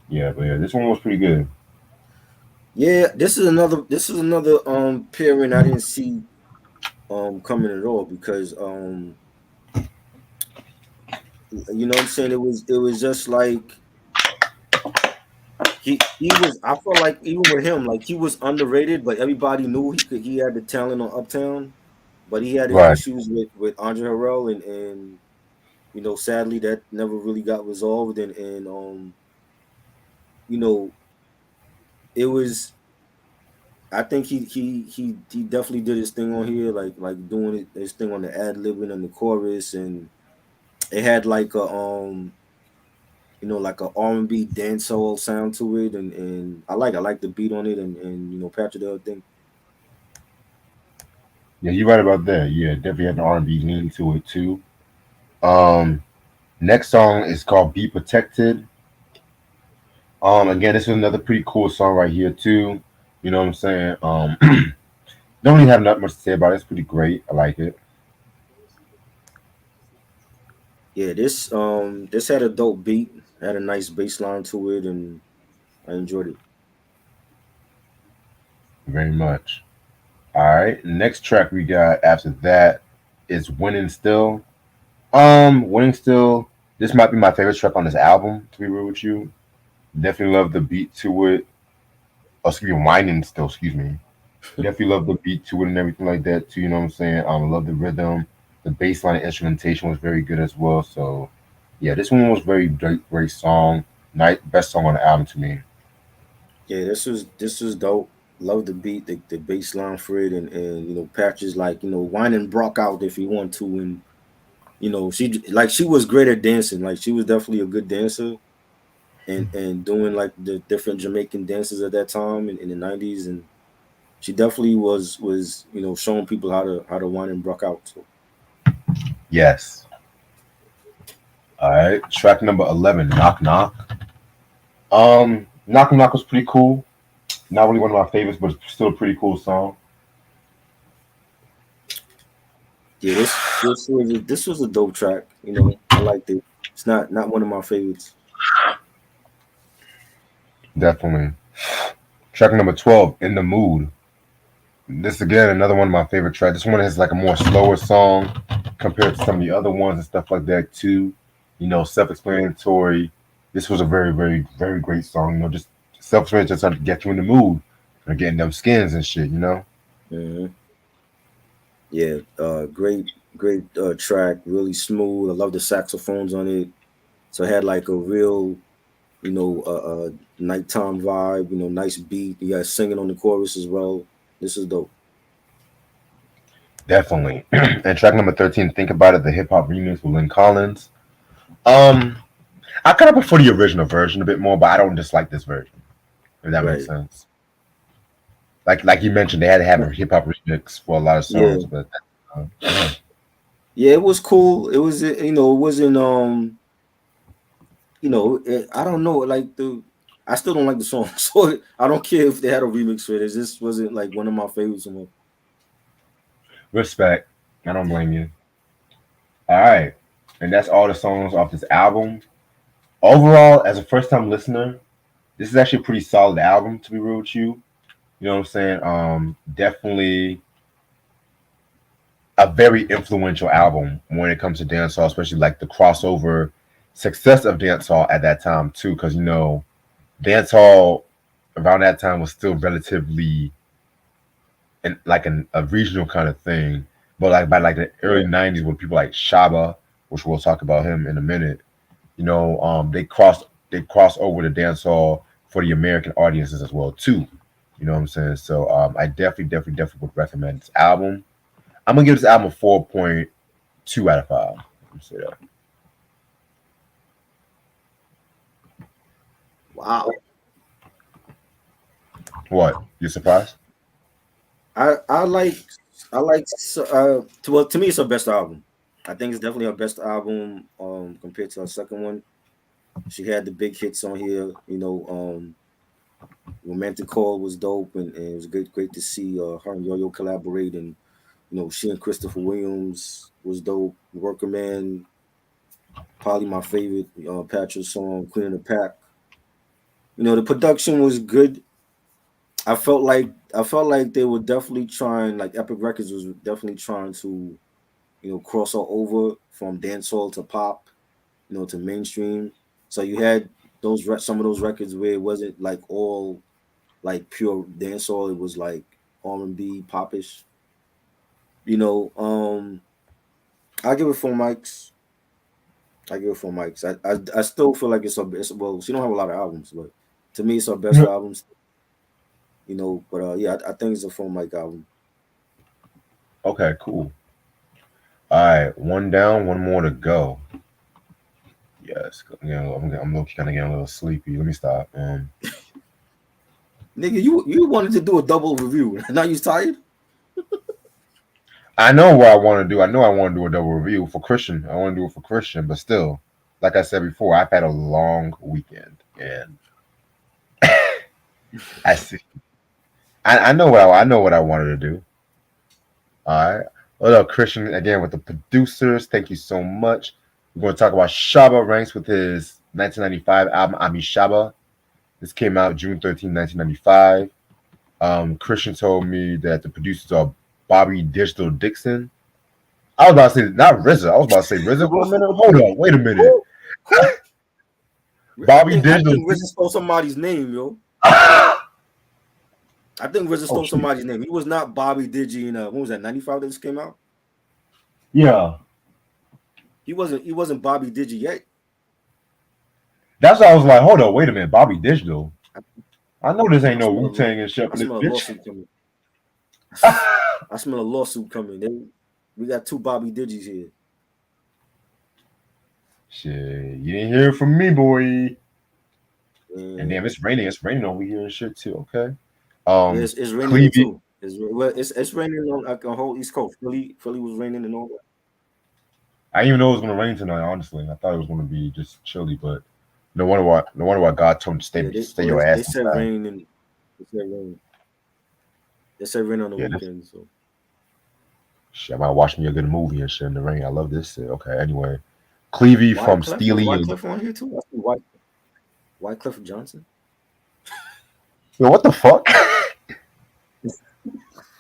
Yeah, but yeah, this one was pretty good. Yeah, this is another pairing I didn't see coming at all because what I'm saying, it was just like he was, I felt like even with him, like he was underrated, but everybody knew he had the talent on Uptown, but he had his Right. issues with Andre Harrell, and sadly that never really got resolved, and you know it was, I think he definitely did his thing on here, like doing his thing on the ad libbing and the chorus, and it had like like a R&B dancehall sound to it, and I like the beat on it, and Patrick the other thing. Yeah, you're right about that. Yeah, definitely had an R&B lean to it too. Um, Next song is called "Be Protected." Again, this is another pretty cool song right here too. You know what I'm saying? Don't really have not much to say about it. It's pretty great. I like it Yeah, this had a dope beat, had a nice bass line to it, and I enjoyed it. very much. All right, next track we got after that is "Winning Still." "Winning Still." This might be my favorite track on this album. To be real with you, definitely love the beat to it. Oh, excuse me, "Whining Still." Excuse me. Definitely love the beat to it and everything like that too. You know what I'm saying? I love the rhythm. The bass line and instrumentation was very good as well. So yeah, this one was very great, great song. Night best song on the album to me. Yeah, this was dope. Love the beat, the bass line for it, and Patches like whining Brock out if he want to, and she was great at dancing. Like she was definitely a good dancer, and doing like the different Jamaican dances at that time in the '90s, and she definitely was showing people how to whine and Brock out. So Yes. All right. Track number 11, Knock Knock. Knock Knock was pretty cool. Not really one of my favorites, but it's still a pretty cool song. yeah, this was a dope track. I liked it. It's not one of my favorites. Definitely. Track number 12, In the Mood. This again, another one of my favorite tracks. This one is like a more slower song compared to some of the other ones and stuff like that too. You know, self-explanatory. This was a very, very, very great song. You know, just self-explanatory, just to get you in the mood and getting them skins and shit. You know. Hmm. Yeah, great. Great track, really smooth. I love the saxophones on it. So it had like a real, nighttime vibe. Nice beat. You guys singing on the chorus as well. This is dope. Definitely. And track number 13, Think About It, the hip hop remix with Lynn Collins. Um, I kind of prefer the original version a bit more, but I don't dislike this version. If that makes Right. sense. Like you mentioned, they had to have a hip hop remix for a lot of Yeah. songs, but Yeah, it was cool. It was, it wasn't, I don't know, like I still don't like the song, so I don't care if they had a remix for it. It just wasn't like one of my favorites anymore. respect. I don't blame you. All right, and that's all the songs off this album. Overall, as a first time listener, this is actually a pretty solid album. To be real with you, you know what I'm saying. Definitely a very influential album when it comes to dancehall, especially like the crossover success of dancehall at that time too, because dancehall around that time was still relatively a regional kind of thing, but like by like the early Right. '90s, when people like Shabba, which we'll talk about him in a minute, they crossed over to dancehall for the American audiences as well too. You know what I'm saying? So I definitely would recommend this album. I'm gonna give this album a 4.2 out of 5. Let me say that. Wow. What? You surprised? I like well, to me it's her best album. I think it's definitely her best album compared to her second one. She had the big hits on here, Romantic Call was dope, and it was great to see her and Yo-Yo collaborate, and she and Christopher Williams was dope. Worker Man, probably my favorite PAtra song, Queen of the Pack. The production was good. I felt like they were definitely trying, like Epic Records was definitely trying to, cross her over from dancehall to pop, to mainstream. So you had some of those records where it wasn't like all like pure dancehall. It was like R&B, popish. You know, um, I give it 4 mics. I give it 4 mics. I still feel like well, she don't have a lot of albums, but to me it's her best albums. But yeah, I think it's a 4 mic album. Okay, cool. All right, one down, one more to go. Yes, I'm looking kind of getting a little sleepy. Let me stop. Nigga, you wanted to do a double review. Now you tired? I know what I want to do. I know I want to do a double review for Christian. I want to do it for Christian, but still, like I said before, I've had a long weekend, and I see. I know I know what I wanted to do. All right. What up, Christian? Again with the producers. Thank you so much. We're going to talk about Shabba Ranks with his 1995 album Ami Shabba. This came out June 13, 1995. Christian told me that the producers are Bobby Digital Dixon. I was about to say not RZA. I was about to say RZA for a minute. Hold on, wait a minute. Who? Who? I Bobby think I Digital. think RZA stole somebody's name, yo. I think RZA Oh stole shit. somebody's name. He was not Bobby Digi in when was that, 95 that this came out? Yeah, He wasn't Bobby Digi yet. that's why I was like, hold on, wait a minute, Bobby Digital. I, I know this ain't I no smell Wu Tang and shit I in this smell a bitch. lawsuit coming. I smell a lawsuit coming. We got two Bobby Digis here. Shit, you didn't hear it from me, boy. And damn, And it's raining. It's raining over here and shit too. Okay. yeah, Um, it's raining here Clevie. too. It's raining on like the whole East Coast. Philly was raining and all that. I didn't even know it was gonna rain tonight. Honestly, I thought it was gonna be just chilly, but no wonder why God told me to Yeah, stay your they ass said inside. rain and they said rain. They said rain on the Yeah, this weekend. So shit. I might watch me a good movie and shit in the rain. I love this shit. Okay. Anyway, Clevie from Wyclef is Steely and Wyclef on here too. I see Wyclef Johnson. yo, what the fuck?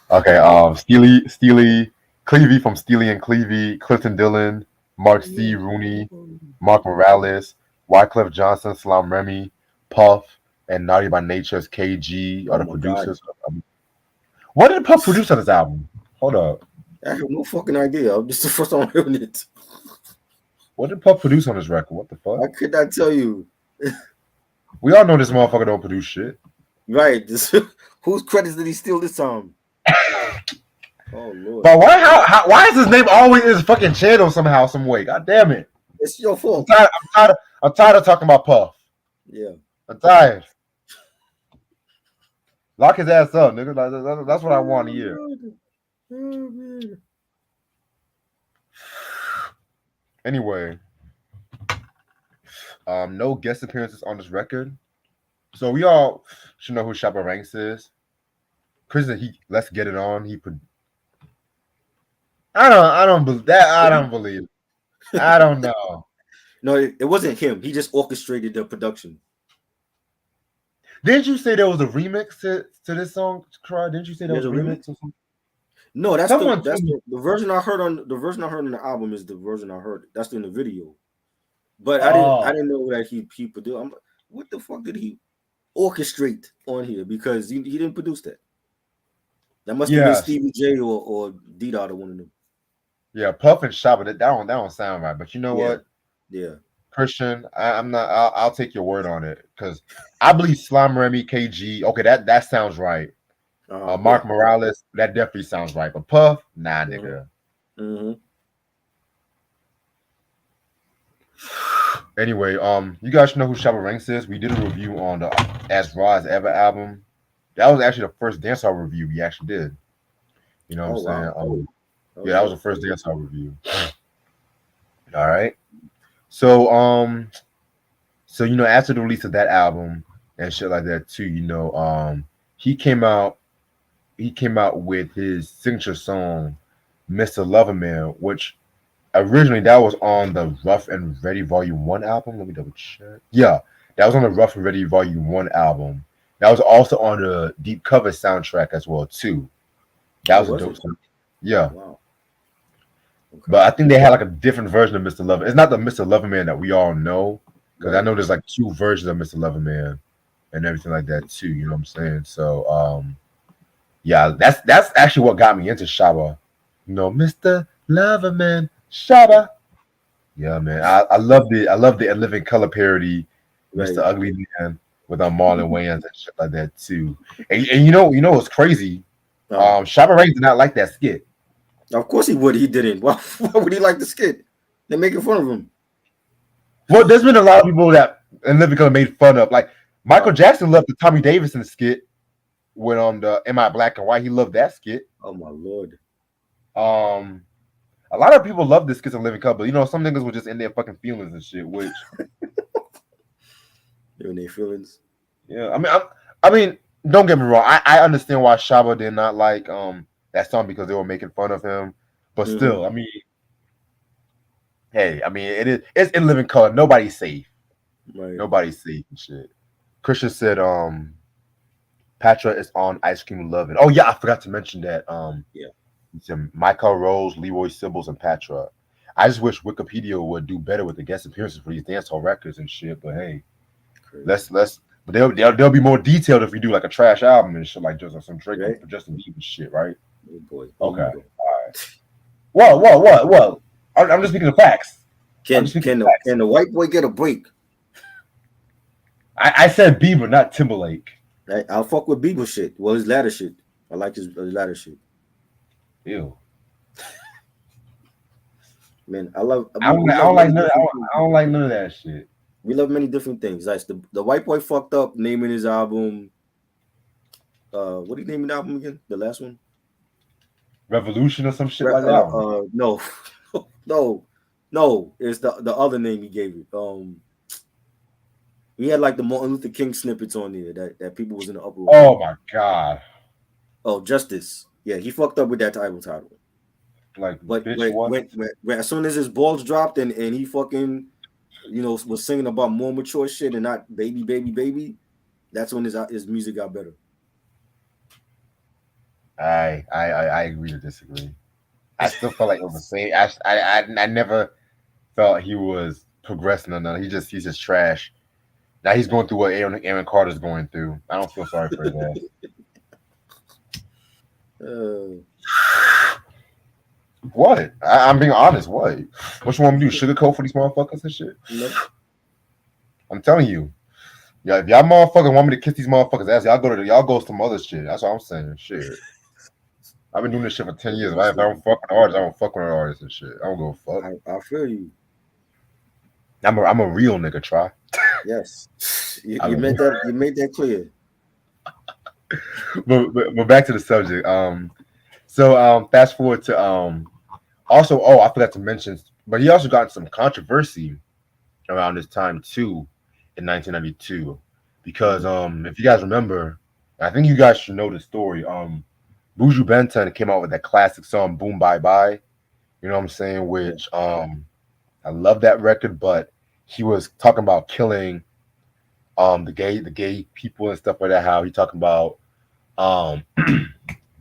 Okay. Steely, Clevie from Steely and Clevie, Clifton Dillon, Mark C. Rooney, Mark Morales, Wyclef Johnson, Salam Remy, Puff, and Naughty by Nature's KG are Oh the my god, producers. What did Puff produce on this album? Hold up. I have no fucking idea. This is the first time I'm hearing it. What did Puff produce on this record? What the fuck? I could not tell you. We all know this motherfucker don't produce shit. Right. This, whose credits did he steal this time? Oh Lord. But why? Why is his name always in his fucking channel somehow, some way? God damn it! It's your fault. I'm tired of talking about Puff. Yeah. I'm tired. Lock his ass up, nigga. That's what I want to hear. Anyway, no guest appearances on this record. So we all should know who Shabba Ranks is. Chris said let's get it on. I don't believe that. I don't believe. I don't know. No, it wasn't him. He just orchestrated the production. Didn't you say there was a remix to this song, Cry? Didn't you say there was a remix or something? No, that's the version I heard on the album is the version I heard. That's in the video. But I didn't know that he produced. I'm like, what the fuck did he orchestrate on here? Because he didn't produce that. That must have been Stevie J or D-Dot or one of them. Yeah, Puff and Shabba, that don't sound right. But you know what? Yeah. Christian, I'm not. I'll take your word on it because I believe Slime Remy, KG. Okay, that sounds right. Mark Morales, that definitely sounds right. But Puff, nah, nigga. Mm-hmm. Anyway, you guys know who Shabba Ranks is. We did a review on the As Raw as Ever album. That was actually the first dancehall review we actually did. You know what I'm saying? Yeah, that was the first dancehall review. All right. So you know, after the release of that album and shit like that too, you know, he came out with his signature song, Mr. Loverman, which originally that was on the Rough and Ready Volume 1 album. Let me double check. Yeah, that was on the Rough and Ready Volume 1 album. That was also on the Deep Cover soundtrack as well too. That was a dope song. Yeah. Wow. Okay. But I think they had like a different version of Mr. Lover. It's not the Mr. Loverman that we all know, because I know there's like two versions of Mr. Loverman and everything like that too. You know what I'm saying? So yeah, that's actually what got me into Shabba. You know, Mr. Loverman, Shabba. Yeah, man. I loved it. I loved the Living Color parody, Mr. Ugly Man with Marlon Wayans and shit like that too. And you know what's crazy? Shabba Ranks did not like that skit. Of course he would. He didn't. Why would he like the skit? They're making fun of him. Well, there's been a lot of people that in Living Color made fun of. Like Michael Jackson loved the Tommy Davidson skit when on the Am I Black and White. He loved that skit. Oh my Lord. A lot of people love this skits in Living Color, but you know, some niggas were just in their fucking feelings and shit. Which they're in their feelings. Yeah, I mean, don't get me wrong. I understand why Shabba did not like that song because they were making fun of him. But still, I mean, hey, I mean, it's in Living Color. Nobody's safe. Right. Nobody's safe and shit. Christian said Patra is on Ice Cream Lovin'. Oh yeah, I forgot to mention that. Yeah. He said Michael Rose, Leroy Sibbles, and Patra. I just wish Wikipedia would do better with the guest appearances for these dancehall records and shit. But hey, let's but they'll be more detailed if we do like a trash album and shit, like just some Drake or Justin Bieber shit, right? Oh boy. Okay. All right. What? I'm just speaking of facts. Can the white boy get a break? I said Bieber, not Timberlake. I'll fuck with Bieber shit. Well, his latter shit. I like his latter shit. Ew. Man, I don't like none of that shit. We love many different things. Like the white boy fucked up naming his album. What did he name the album again? The last one? Revolution or some shit like that. No. It's the other name he gave it. He had like the Martin Luther King snippets on there that people was in the uproar. Oh my god. Oh, Justice. Yeah, he fucked up with that title. Like, but when as soon as his balls dropped and he fucking, you know, was singing about more mature shit and not baby, that's when his music got better. I agree to disagree. I still felt like it was the same. I never felt he was progressing or nothing. He's just trash. Now he's going through what Aaron Carter's going through. I don't feel sorry for that. What? I'm being honest. What? What you want me to do? Sugarcoat for these motherfuckers and shit? No. I'm telling you. Yeah, if y'all motherfuckers want me to kiss these motherfuckers ass, y'all go some other shit. That's what I'm saying. Shit. I've been doing this shit for 10 years. If I don't fuck with artists, I don't fuck with artists and shit. I don't give a fuck. I feel you. I'm a real nigga, try. Yes. You, I'm you a made that you made that clear. but back to the subject. Fast forward to also, I forgot to mention, but he also got some controversy around this time too, in 1992, because Mhm. if you guys remember, I think you guys should know the story. Buju Banton came out with that classic song "Boom Bye Bye." You know what I'm saying? Yeah. Which I love that record, but he was talking about killing the gay people and stuff like that. How he talking about um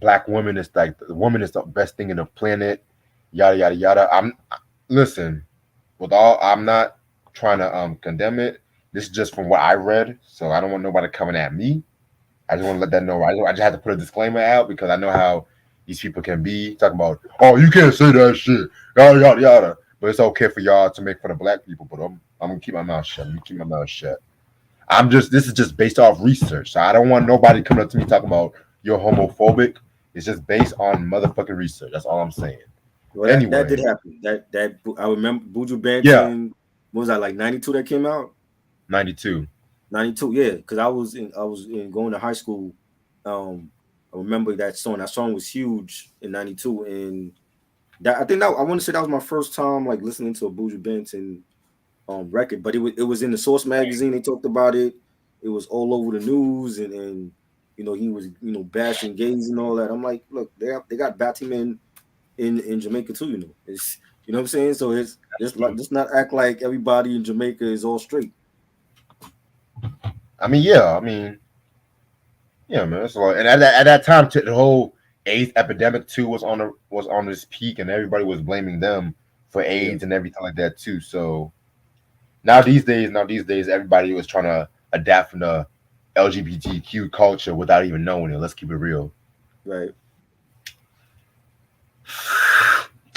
black women is like the woman is the best thing in the planet, yada yada yada. Listen, with all I'm not trying to condemn it. This is just from what I read, so I don't want nobody coming at me. I just want to let that know. I just had to put a disclaimer out because I know how these people can be talking about, oh, you can't say that shit, yada yada yada. But it's okay for y'all to make fun of black people, but I'm gonna keep my mouth shut. I'm gonna keep my mouth shut. This is just based off research. So I don't want nobody coming up to me talking about you're homophobic. It's just based on motherfucking research. That's all I'm saying. Well, that did Anyway, happen. That I remember Buju yeah, Banton. What was that, like 92 that came out? 92. 92, yeah. Because I was in going to high school. I remember that song. That song was huge in 92. And that I think that I want to say that was my first time like listening to a Buju Banton record. But it was in the Source magazine, they talked about it. It was all over the news, and he was bashing gays and all that. I'm like, look, they got Batman in Jamaica too. It's what I'm saying. So it's just like just not act like everybody in Jamaica is all straight. I mean, yeah, I mean, yeah, man. It's a lot. And at that time, the whole AIDS epidemic too was on this peak, and everybody was blaming them for Yeah, AIDS and everything like that too. So now these days, everybody was trying to adapt from the LGBTQ culture without even knowing it. Let's keep it real. right.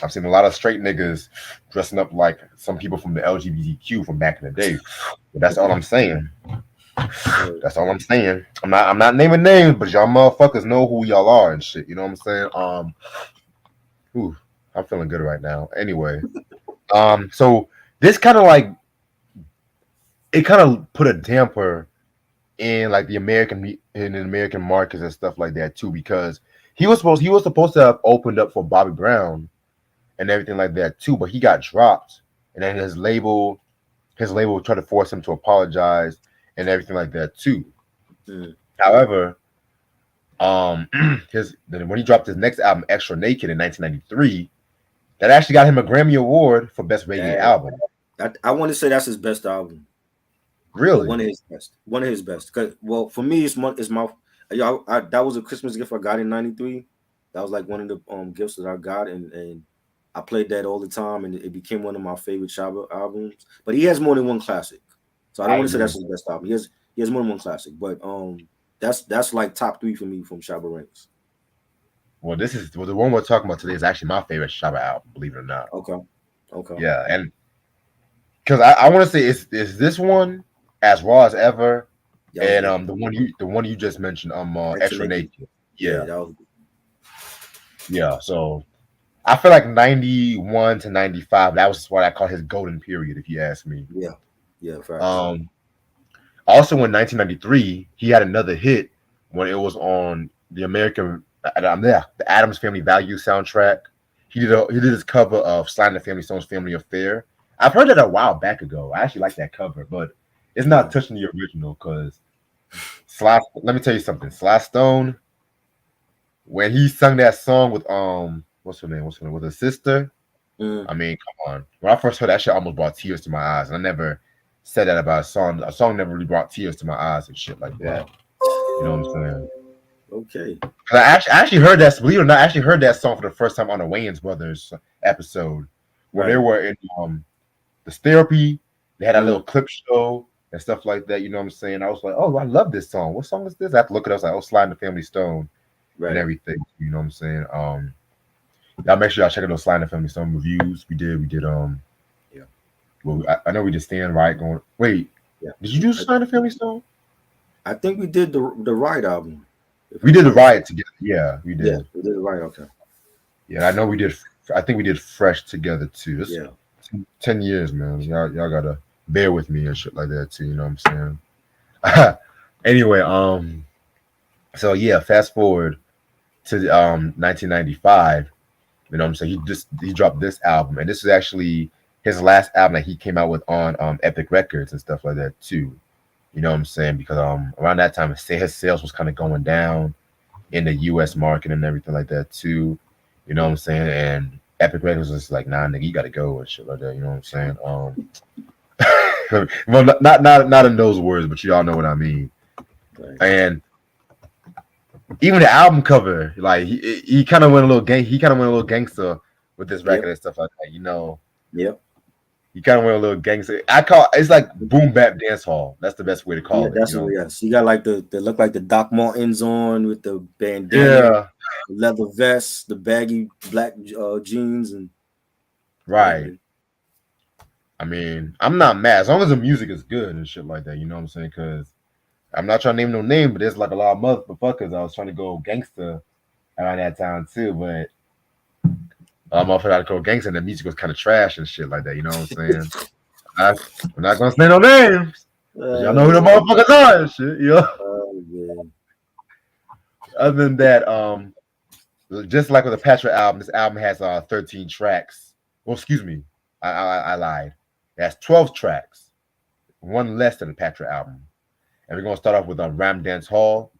I've seen a lot of straight niggas dressing up like some people from the LGBTQ from back in the day. But that's all I'm saying. Right. That's all I'm saying. I'm not naming names, but y'all motherfuckers know who y'all are and shit. You know what I'm saying? Ooh, I'm feeling good right now. Anyway, so this kind of like it kind of put a damper in like the American markets and stuff like that too, because he was supposed to have opened up for Bobby Brown and everything like that too, but he got dropped, and then his label tried to force him to apologize and everything like that too. Mm. However, when he dropped his next album, Extra Naked, in 1993, that actually got him a Grammy Award for Best Reggae That Album. I want to say that's his best album, or Really? one of his best. One of his best. Cause well, for me, it's my that was a Christmas gift I got in '93. That was like one of the gifts that I got, and I played that all the time, and it became one of my favorite Shabba albums. But he has more than one classic, so I don't I want to say agree. that's his best album. He has more than one classic, but that's like top three for me from Shabba Ranks. The one we're talking about today is actually my favorite Shabba album, believe it or not. Okay, okay, Yeah, and because I want to say is this one as raw as ever, that was and good. the one you just mentioned, Extra Extra naked, Naked. yeah, Yeah, that was yeah. So I feel like 91 to 95, that was what I call his golden period, if you ask me. yeah, yeah, facts. Um, Also in 1993, he had another hit when it was on the Adams Family Values soundtrack. He did his cover of Sly and the Family Stone's Family Affair. I've heard that a while back ago. I actually like that cover, but it's not Yeah, touching the original because Sly. Let me tell you something. Sly Stone, when he sung that song with what's her name with his sister. mm, I mean, come on. When I first heard that shit, I almost brought tears to my eyes, and I never said that about a song. A song never really brought tears to my eyes and shit like that. You know what I'm saying? okay, 'Cause I actually heard that. Believe it or not, I actually heard that song for the first time on the Wayans Brothers episode, where they right. were in this therapy. They had a little Mm, clip show and stuff like that. You know what I'm saying? I was like, oh, I love this song. What song is this? I have to look it up. I was like, oh, Slide in the Family Stone and right. everything. You know what I'm saying? Y'all make sure y'all check out those Slime Family Stone reviews. We did Yeah, well I know we did Stand Right going wait, yeah. did you do I, Slime Family Stone? I think we did the Ride album, if We I'm did the not mistaken. Riot together. Yeah, we Yeah, did. we did the Ride. Okay. Yeah, I know we did. I think we did Fresh together too. It's Yeah. 10 years, man. Y'all gotta bear with me and shit like that too. You know what I'm saying? Anyway, so yeah, fast forward to 1995. You know what I'm saying? He dropped this album, and this is actually his last album that he came out with on Epic Records and stuff like that too. You know what I'm saying? Because around that time his sales was kind of going down in the US market and everything like that too. You know what I'm saying? And Epic Records was just like, nah, nigga, you gotta go and shit like that. You know what I'm saying? Well, not in those words, but you all know what I mean. Right. And even the album cover, like he kind of went a little he kind of went a little gangster with this Yep. record and stuff like that. You know, Yep. he kind of went a little gangster. I call it's like boom bap dance hall. That's the best way to Yeah, call it. You that's know? what. Yeah, so you got like the look like the Doc Martens on with the bandana, Yeah, the leather vest, the baggy black jeans, and yeah, right. man. I mean, I'm not mad as long as the music is good and shit like that. You know what I'm saying? Because I'm not trying to name no name, but there's like a lot of motherfuckers. I was trying to go gangster around that time too, but motherfucker had to go gangster, and the music was kind of trash and shit like that. You know what I'm saying? I, I'm not gonna say no names, but y'all know who the Uh, motherfuckers are and shit. You know. yeah. Other than that, just like with the PAtra album, this album has 13 tracks. Well, excuse me, I lied. It has 12 tracks, one less than the PAtra album. And we're gonna start off with Ram Dance Hall.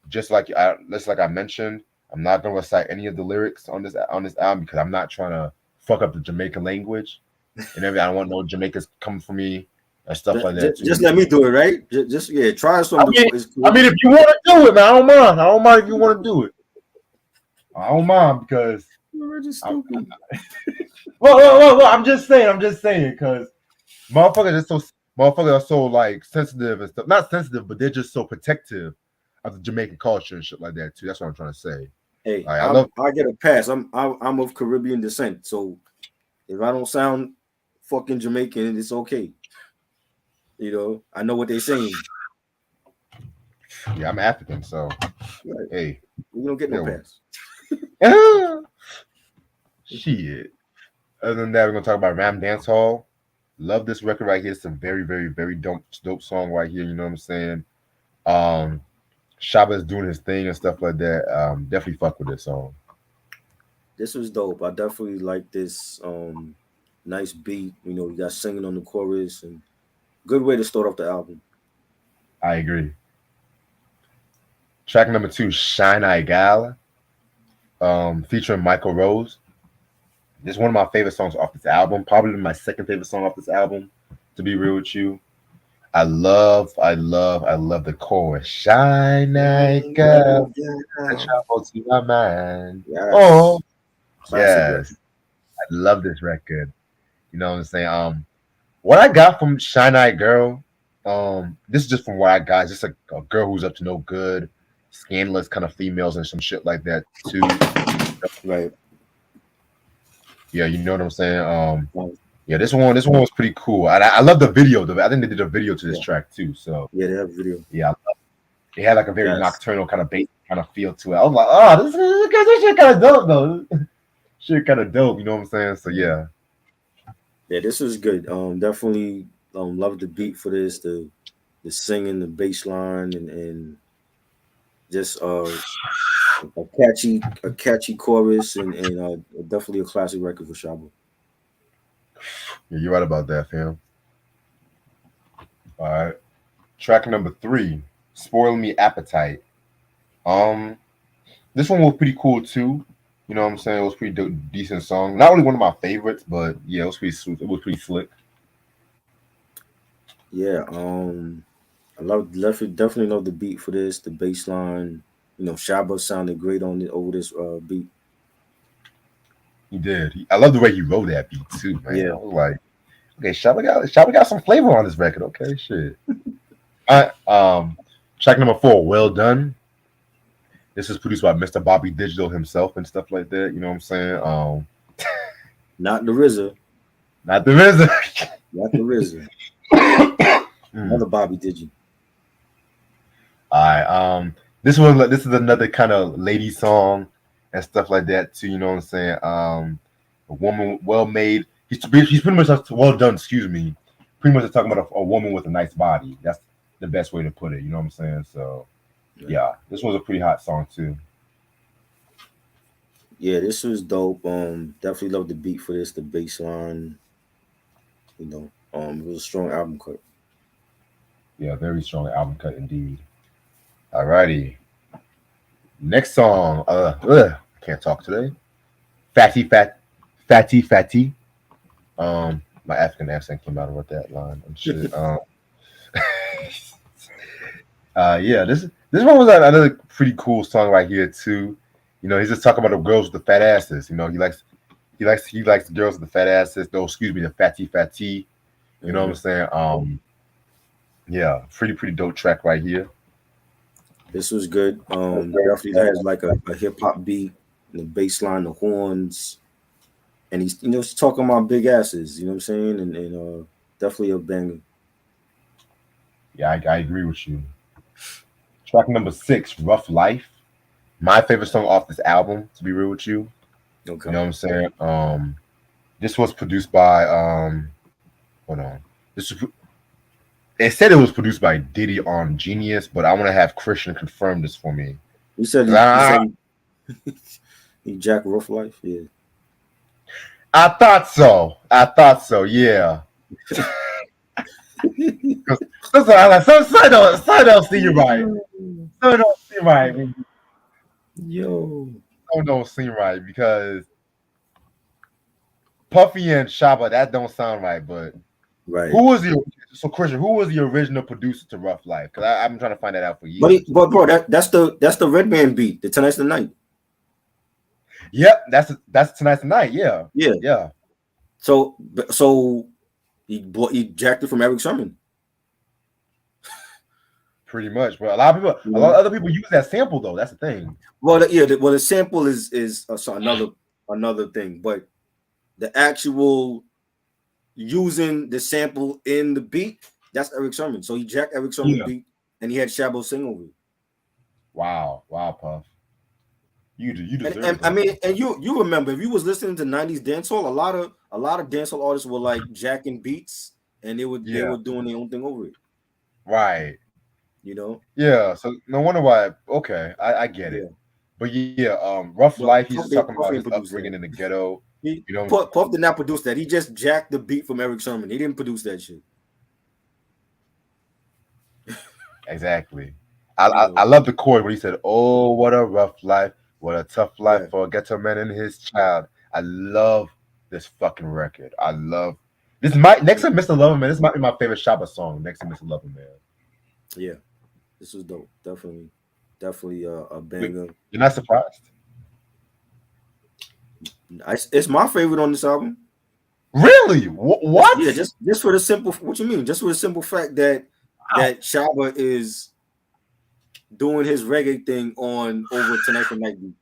Just like I mentioned, I'm not gonna recite any of the lyrics on this album because I'm not trying to fuck up the Jamaican language and everything. I don't want no Jamaicans coming for me and stuff like that Just too. let me do it, right? Just yeah, try I some mean, before it's I cool. mean, if you want to do it, man, I don't mind. I don't mind if you want to do it. I don't mind because You're just I'm, stupid. well, I'm just saying, because motherfuckers are so like sensitive and stuff. Not sensitive, but they're just so protective of the Jamaican culture and shit like that too. That's what I'm trying to say. Hey, Like I love, I get a pass. I'm of Caribbean descent, so if I don't sound fucking Jamaican, it's okay. I know what they're saying. yeah, I'm African, so Right. hey, You don't get no yeah, pass. shit. Other than that, we're gonna talk about Ram Dance Hall. Love this record right here. It's a very, very, very dope song right here. You know what I'm saying? Um, Shabba is doing his thing and stuff like that. Definitely fuck with this song. This was dope. I definitely like this. Nice beat. You got singing on the chorus and good way to start off the album. I agree. Track number two, Shine I Gal, featuring Michael Rose. This is one of my favorite songs off this album. Probably my second favorite song off this album, to be real with you. I love the chorus. Shine I Gal, I Yeah. travel to my mind. Yes. Oh, Classic yes. record. I love this record. You know what I'm saying? What I got from Shine Eye Girl, this is just from what I got. Just a girl who's up to no good, scandalous kind of females and some shit like that too. Right. Yeah, you know what I'm saying. Um, Yeah, this one was pretty cool. I love the video. I think they did a video to this yeah. track too. So Yeah, they have video. yeah, it had like a very Yes. nocturnal kind of bass kind of feel to it. I was like, oh, this shit kind of dope though. Shit kind of dope. You know what I'm saying? So yeah, Yeah, this is good. Definitely love the beat for this, the singing, the bass line, and just a catchy chorus, and definitely a classic record for Shabba. yeah, you're right about that, fam. All right, track number three, "Spoil Me Appetite." Um, this one was pretty cool too. You know what I'm saying? It was pretty decent song. Not really one of my favorites, but yeah, it was pretty sweet. It was pretty slick. Yeah, I definitely love the beat for this, the bass line. Shabba sounded great on it over this beat. He did. I love the way he wrote that beat too, man. I Yeah, was like, okay, Shabba got some flavor on this record. Okay, shit. All right, track number four, "Well Done." This is produced by Mr. Bobby Digital himself and stuff like that. You know what I'm saying? Not the RZA. Not the RZA. Not the RZA. Another Bobby Digi. All right. This is another kind of lady song and stuff like that too. You know what I'm saying? A woman well made. He's pretty much well done. Excuse me. Pretty much talking about a woman with a nice body. That's the best way to put it. You know what I'm saying? So yeah, this was a pretty hot song too. Yeah, this was dope. Definitely love the beat for this, the bass line. It was a strong album cut. Yeah, very strong album cut indeed. Alrighty. Next song. Can't talk today. Fatty. My African accent came out with that line and shit. Yeah, this one was another pretty cool song right here too. You know, he's just talking about the girls with the fat asses. You know, he likes the girls with the fat asses. No, excuse me, the fatty. You know what I'm saying? Yeah, pretty dope track right here. This was good. Definitely has like a hip hop beat, the bass line, the horns, and he's talking about big asses. You know what I'm saying? And definitely a banger. Yeah, I agree with you. Track number 6, Rough Life. My favorite song off this album, to be real with you. Okay. You know what I'm saying? This was produced by hold on. They said it was produced by Diddy on Genius, but I want to have Christian confirm this for me. You said he Jack Rough Life, yeah. I thought so, yeah. Some don't see you right. Some don't see right. Yo. Some don't seem right because Puffy and Shabba, that don't sound right, but right. Christian, who was the original producer to Rough Life? Because I'm trying to find that out for you. But bro, that's the Redman beat, the Tonight's the Night. Yep, that's Tonight's the Night. Yeah. So he jacked it from Eric Sermon. Pretty much, but a lot of other people use that sample though. That's the thing. Well, the sample is another thing, but the actual using the sample in the beat, that's Eric Sermon. So he jacked Eric Sermon beat, and he had Shabba sing over it. Wow, Puff. You deserve and I mean, and you remember if you was listening to 90s dancehall, a lot of dancehall artists were like jacking beats, and they were doing their own thing over it. Right. You know. Yeah. So no wonder why. Okay, I get it. But Rough Life. He's talking about his upbringing in the ghetto. Puff did not produce that. He just jacked the beat from Eric Sermon. He didn't produce that shit. Exactly. I love the chord when he said, "Oh, what a rough life, what a tough life for a ghetto man and his child." I love this fucking record. I love this. Next to Mr. Loverman, this might be my favorite Shabba song. Next to Mr. Loverman. Yeah, this was dope. Definitely a banger. You're not surprised? It's my favorite on this album. Really? What? Yeah, just for the simple. What you mean? Just for the simple fact that Shabba is doing his reggae thing over Tonight's the Night beat.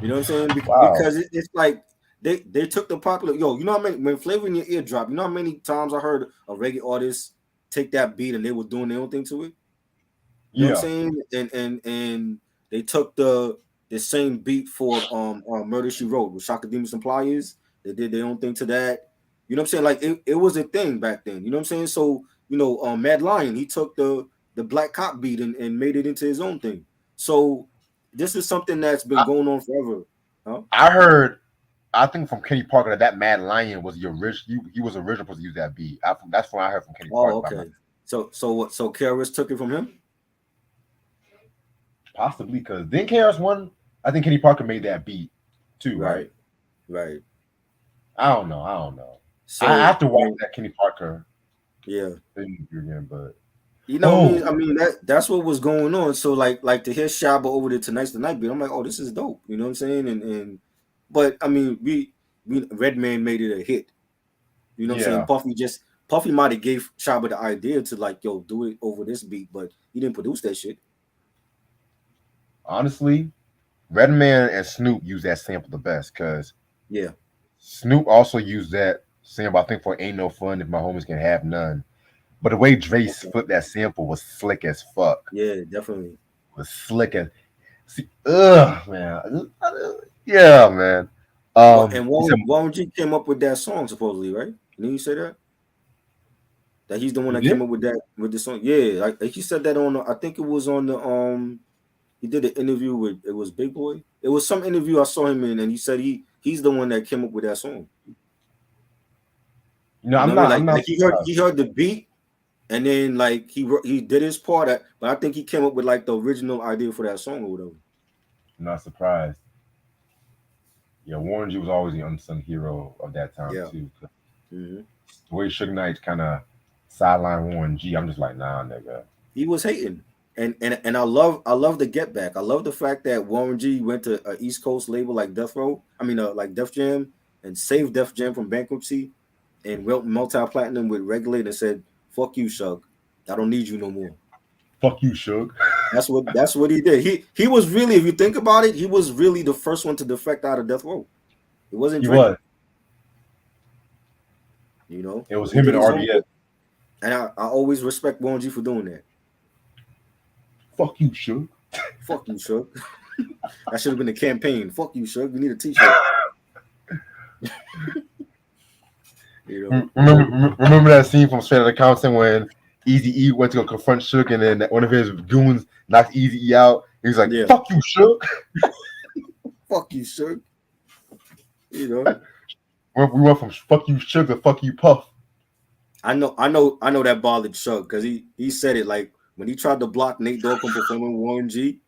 You know what I'm saying? Because it's like they took the popular. You know how many when Flavor in Your Ear dropped? You know how many times I heard a reggae artist take that beat and they were doing their own thing to it. You know what I'm saying? And they took the same beat for Murder She Wrote with Shaka Demus and Pliers. They did their own thing to that. You know what I'm saying? Like it was a thing back then. You know what I'm saying? So Mad Lion, he took the Black Cop beat and made it into his own thing. So this is something that's been going on forever. Huh? I heard, I think from Kenny Parker that Mad Lion was the original. He was original supposed to use that beat. That's what I heard from Kenny Parker. Oh, okay. So KRS took it from him? Possibly, because then KRS One, I think Kenny Parker made that beat too, right? Right. I don't know. So I have to watch that Kenny Parker. Yeah. Again, but I mean that's what was going on. So like to hear Shabba over the Tonight's the Night beat, I'm like, oh, this is dope. You know what I'm saying? And but I mean, we Redman made it a hit. You know what I'm saying? Puffy might have gave Shabba the idea to like, yo, do it over this beat, but he didn't produce that shit. honestly, Redman and Snoop use that sample the best because Yeah. Snoop also used that sample, I think, for Ain't No Fun If My Homies Can Have None. But the way Dre Okay. flipped that sample was slick as fuck. Yeah, definitely. Was slick as see, ugh, man. Yeah, man. What and He said Warren G came up with that song supposedly, right? Didn't you say that? That he's the one he that did. came up with the song. Yeah, like he said that on I think it was on the he did an interview with it was Big Boy. It was some interview I saw him in, and he said he's the one that came up with that song. You know, You know I'm what I mean? not. I'm not Like surprised. he heard the beat, and then like he did his part. But I think he came up with like the original idea for that song or whatever. I'm not surprised. Yeah, Warren G was always the unsung hero of that time Yeah. too. Hmm. The way Suge Knight kind of sideline Warren G, I'm just like, nah, nigga. He was hating. And I love the get back. I love the fact that Warren G went to a East Coast label like Death Row. I mean, like Def Jam, and saved Def Jam from bankruptcy, and went multi platinum with Regulate and said, "Fuck you, Shug. I don't need you no more." Fuck you, Suge. That's what he did. He was really, if you think about it, he was really the first one to defect out of Death Row. It wasn't He Dre. was. You know, It was he him did and his own RBS. thing, and I always respect Warren G for doing that. Fuck you, Suge. Fuck you, Shug. That should have been a campaign. Fuck you, Shug. We need a T-shirt. You know. Remember that scene from Straight Outta Compton when Easy E went to go confront Suge and then one of his goons knocked Easy E out. He was like, Yeah. "Fuck you, Suge." Fuck you, Shug. You know. We went from "fuck you, Suge" to "fuck you, Puff." I know that bothered Shug because he said it like when he tried to block Nate Dogg from performing Warren G.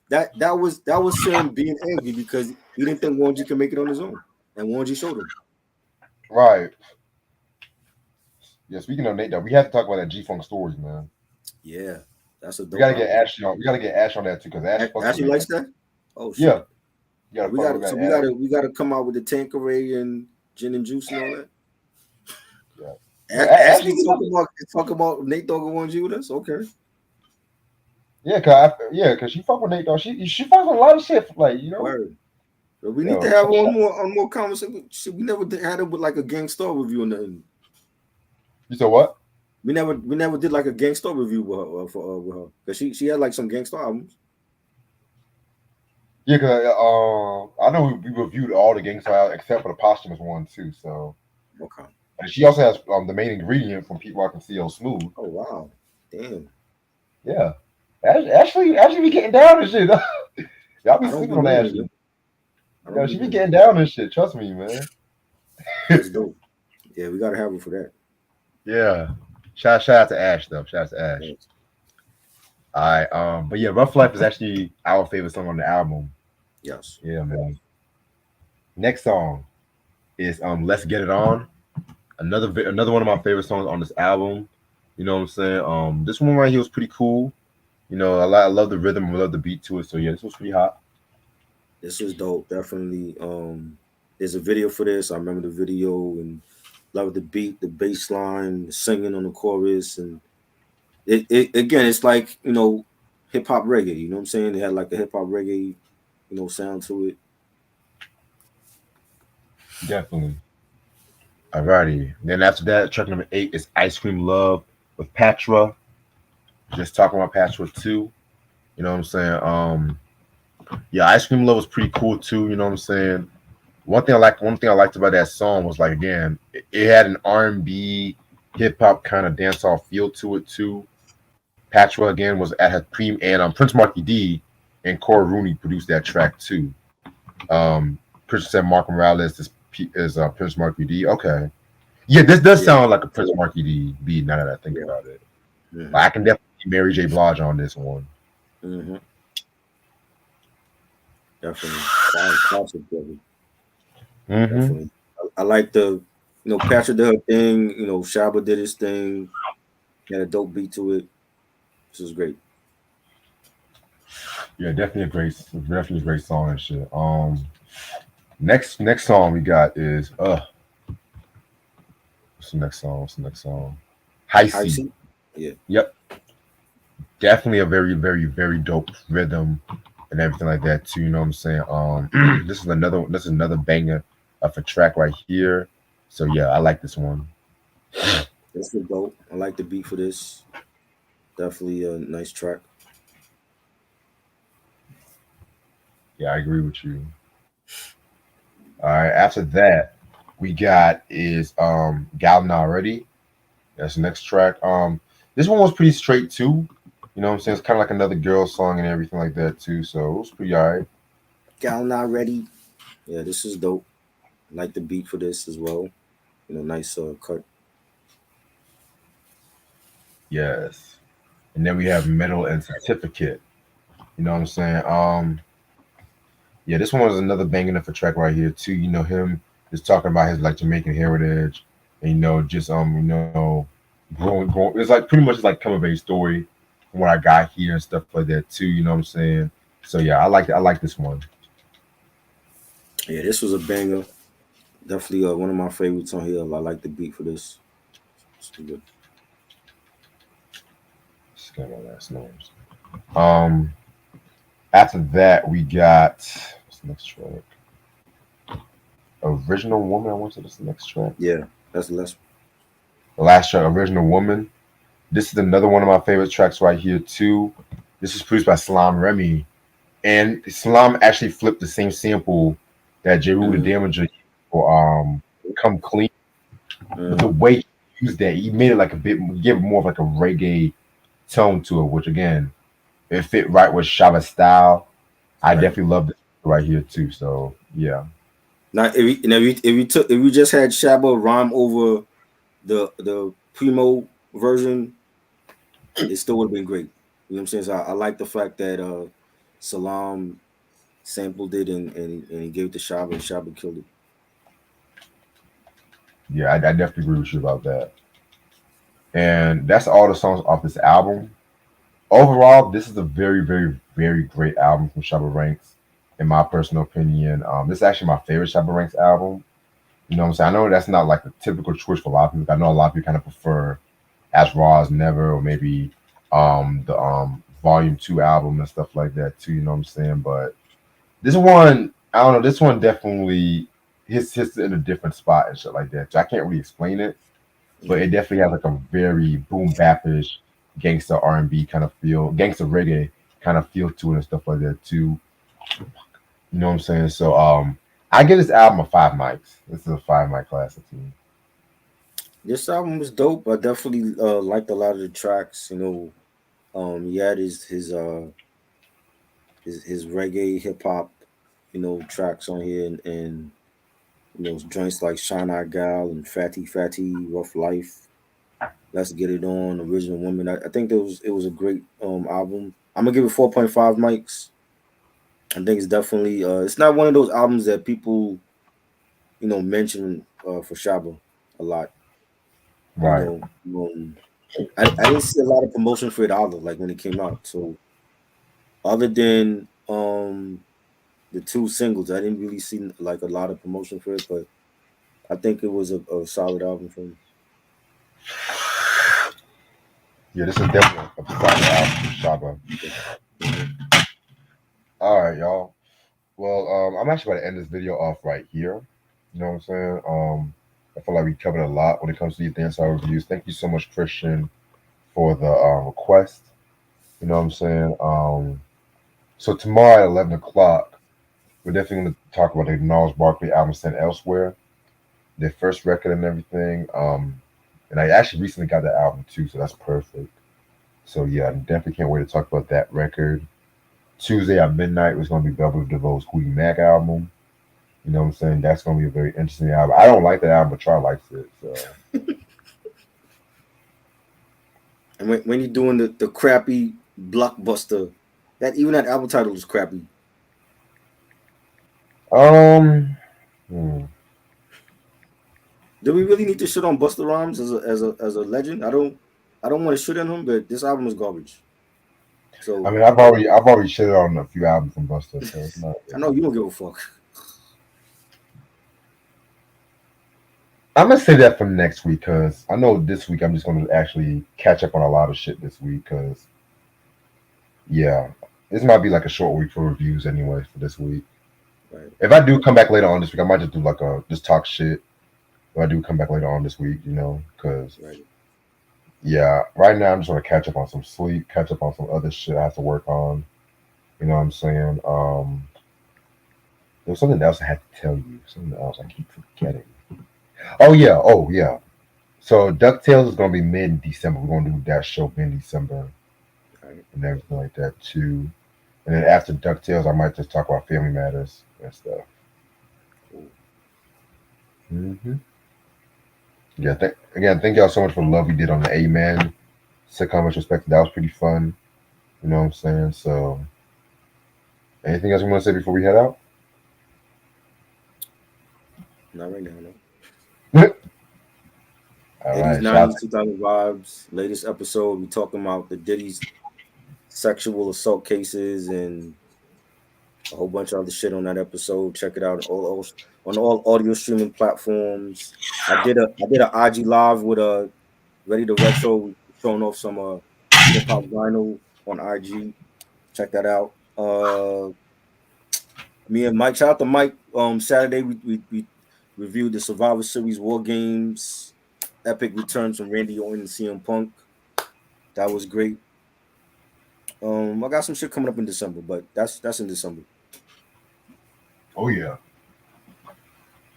That was him being angry because he didn't think Warren G could make it on his own, and Warren G showed him. Right. Yeah. Speaking of Nate, though, we have to talk about that G Funk stories, man. Yeah, that's a We dope gotta get album. Ashley on. We gotta get Ash on that too, because Ash fucks with Ashley Nate. likes that. Oh Yeah. shit. You gotta We fuck got with so that. Ash. we got to come out with the Tanqueray and gin and juice and all that. Yeah. Yeah, Ashley Ashley. talk about Nate Dogg and Warren G with us. Okay. Cause she fuck with Nate, though. She fuck with a lot of shit, like Word. But we need to Yo, have on more conversation. Shit, we never had it with like a Gangstar review or nothing. You said what? We never did like a Gangstar review with her with her because she had like some Gangstar albums. Yeah, cause I know we reviewed all the Gangsta albums except for the posthumous one too. So, Okay. and she also has the main ingredient from Pete Rock and CL Smooth. Oh wow. Damn. Yeah, Ashley be getting down and shit. Y'all be I don't sleeping on believe it. Ashley. I Yeah, don't she be believe it. getting down and shit. Trust me, man. That's dope. Yeah, we gotta have her for that. Yeah. Shout out to Ash though. Shout out to Ash. Yes. All right. But yeah, Rough Life is actually our favorite song on the album. Yes. Yeah, man. Next song is Let's Get It On. Another one of my favorite songs on this album. You know what I'm saying? This one right here was pretty cool. You know, I love the rhythm, I love the beat to it. So yeah, this was pretty hot. This was dope. Definitely. There's a video for this. I remember the video and love the beat, the bass line, the singing on the chorus, and it again, it's like hip hop reggae. You know what I'm saying? They had like a hip hop reggae, sound to it. Definitely. Alrighty. Then after that, track number 8 is Ice Cream Love with Patra. Just talking about Patra too. You know what I'm saying? Yeah, Ice Cream Love was pretty cool too. You know what I'm saying? One thing I liked about that song was like again, it had an R&B, hip hop kind of dancehall feel to it too. Patra again was at her cream, and Prince Marky D and Cora Rooney produced that track too. Christian said Marco Morales is Prince Marky D. Okay, yeah, this does Yeah, sound like a Prince Marky D beat. Now that I think yeah. about it, Mm-hmm. I can definitely see Mary J. Blige on this one. Mm-hmm. Definitely. Classic, brother. Mm-hmm. Definitely. I like the, Patrick did her thing. Shabba did his thing. Had a dope beat to it. This was great. Yeah, definitely a great song and shit. Next song we got is what's the next song? High High C. C. Yeah. Yep. Definitely a very, very, very dope rhythm and everything like that too. You know what I'm saying? This is another banger of a track right here. So yeah, I like this one. This was dope. I like the beat for this. Definitely a nice track. Yeah, I agree with you. All right. After that, we got is Gallon Already. That's the next track. This one was pretty straight too. You know what I'm saying? It's kind of like another girl song and everything like that too. So it was pretty alright. Gal Not Ready. Yeah, this is dope. I like the beat for this as well. Nice cut. Yes. And then we have Medal and Certificate. You know what I'm saying? Yeah, this one was another banging up a track right here too. You know him just talking about his like Jamaican heritage, and just growing. It's like pretty much like come of age story from what I got here and stuff like that too. You know what I'm saying? So yeah, I like this one. Yeah, this was a banger. Definitely one of my favorites on here. I like the beat for this. It's good. Just got my last names. Um, After that we got what's the next track? Original Woman. I want to say this the next track. Yeah, that's the last. The last track, Original Woman. This is another one of my favorite tracks right here too. This is produced by Salam Remy, and Salam actually flipped the same sample that Jeru the Mm-hmm. Damager for Come Clean, but the Mm-hmm. way he used that, he made it like a bit, give it more of like a reggae tone to it, which again, it fit right with Shabba style. I Right. definitely love this right here too. So yeah, Now, if we just had Shabba rhyme over the primo version, it still would have been great. You know what I'm saying? So I like the fact that Salam sampled it and he gave it to Shabba and Shabba killed it. yeah, I definitely agree with you about that. And that's all the songs off this album. Overall, this is a very, very, very great album from Shabba Ranks, in my personal opinion. This is actually my favorite Shabba Ranks album. You know what I'm saying? I know that's not like the typical choice for a lot of people. I know a lot of people kind of prefer As Raw as Never or maybe the Volume 2 album and stuff like that too. You know what I'm saying? But this one, I don't know. This one definitely hits in a different spot and shit like that. So I can't really explain it, but Mm-hmm. it definitely has like a very boom bapish gangster R&B kind of feel, gangster reggae kind of feel to it and stuff like that too. You know what I'm saying? So I give this album a 5 mics. This is a 5 mic classic to me. This album was dope. I definitely liked a lot of the tracks. He had his reggae hip hop, tracks on here, and joints like Shine Our Gal and Fatty Fatty, Rough Life, Let's Get It On, Original Woman. I think it was a great album. I'm gonna give it 4.5 mics. I think it's definitely it's not one of those albums that people mention for Shabba a lot. You Right. know, I didn't see a lot of promotion for it either, like when it came out. So other than the two singles, I didn't really see like a lot of promotion for it, but I think it was a solid album for me. Yeah, this is definitely a solid album from Shabba. Hmm. All right, y'all. Well, I'm actually about to end this video off right here. You know what I'm saying? I feel like we covered a lot when it comes to these dancehall reviews. Thank you so much, Christian, for the request. You know what I'm saying? So tomorrow at 11 o'clock, we're definitely going to talk about the Gnarls Barkley album Sent Elsewhere, their first record and everything. And I actually recently got that album too, so that's perfect. So yeah, I definitely can't wait to talk about that record. Tuesday at midnight was going to be Velvet DeVoe's Queen Mac album. You know what I'm saying? That's going to be a very interesting album. I don't like that album, but Char likes it. So, And when you're doing the crappy blockbuster, that even that album title is crappy. um, hmm. Do we really need to shit on Busta Rhymes as a legend? I don't want to shit on him, but this album is garbage. I So mean, I've already shitted on a few albums from Busta, so it's not a I big know you deal. don't give a fuck. I'm gonna say that for next week because I know this week I'm just gonna actually catch up on a lot of shit this week because yeah. this might be like a short week for reviews anyway for this week. Right. If I do come back later on this week, I might just do like a just talk shit. If I do come back later on this week, because Right. yeah, right now I'm just gonna catch up on some sleep, catch up on some other shit I have to work on. You know what I'm saying? There was something else I had to tell you. Something else I keep forgetting. Oh yeah. So DuckTales is gonna be mid December. We're gonna do that show mid December Right. and everything like that too. And then after DuckTales, I might just talk about Family Matters and stuff. Cool. hmm Yeah. Again, thank y'all so much for the love we did on the Amen sitcom retrospective. That was pretty fun. You know what I'm saying? So, anything else you want to say before we head out? Not right now, no. All 80s, right, shout 90s, 2000 vibes. Latest episode, we talking about the Diddy's sexual assault cases and a whole bunch of other shit on that episode. Check it out on all audio streaming platforms. I did a IG live with a Ready to Retro showing off some hip hop vinyl on IG. Check that out. Me and Mike, shout out to Mike. Saturday we reviewed the Survivor Series War Games epic returns from Randy Orton and CM Punk. That was great. I got some shit coming up in December, but that's in December. Oh yeah,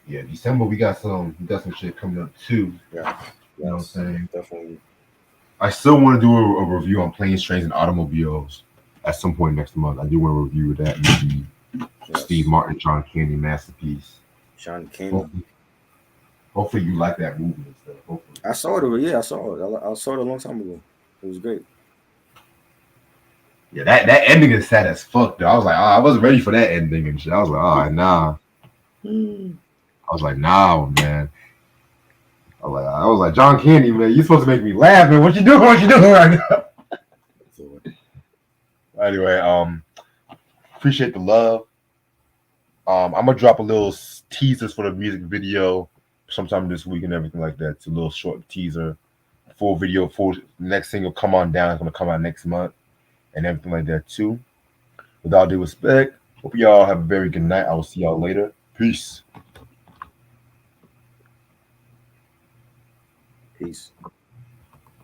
yeah. December we got some shit coming up too. Yeah, You know what I'm yes, saying? definitely. I still want to do a review on planes, trains, and automobiles at some point next month. I do want to review that movie, Steve Yes, Martin, John Candy masterpiece. Sean Candy. Hopefully, hopefully you like that movie and stuff. Hopefully. I saw it. Yeah, I saw it. I saw it a long time ago. It was great. Yeah, that ending is sad as fuck though. I was like, I wasn't ready for that ending and shit. I was like, nah. I was like, nah, man. I was like, John Candy, man, you supposed to make me laugh, man. What you doing? What you doing right now? Anyway, appreciate the love. I'm gonna drop a little teasers for the music video sometime this week and everything like that. It's a little short teaser, full video, full next single. Come on down. It's gonna come out next month and everything like that too. With all due respect, hope y'all have a very good night. I will see y'all later. Peace. Peace.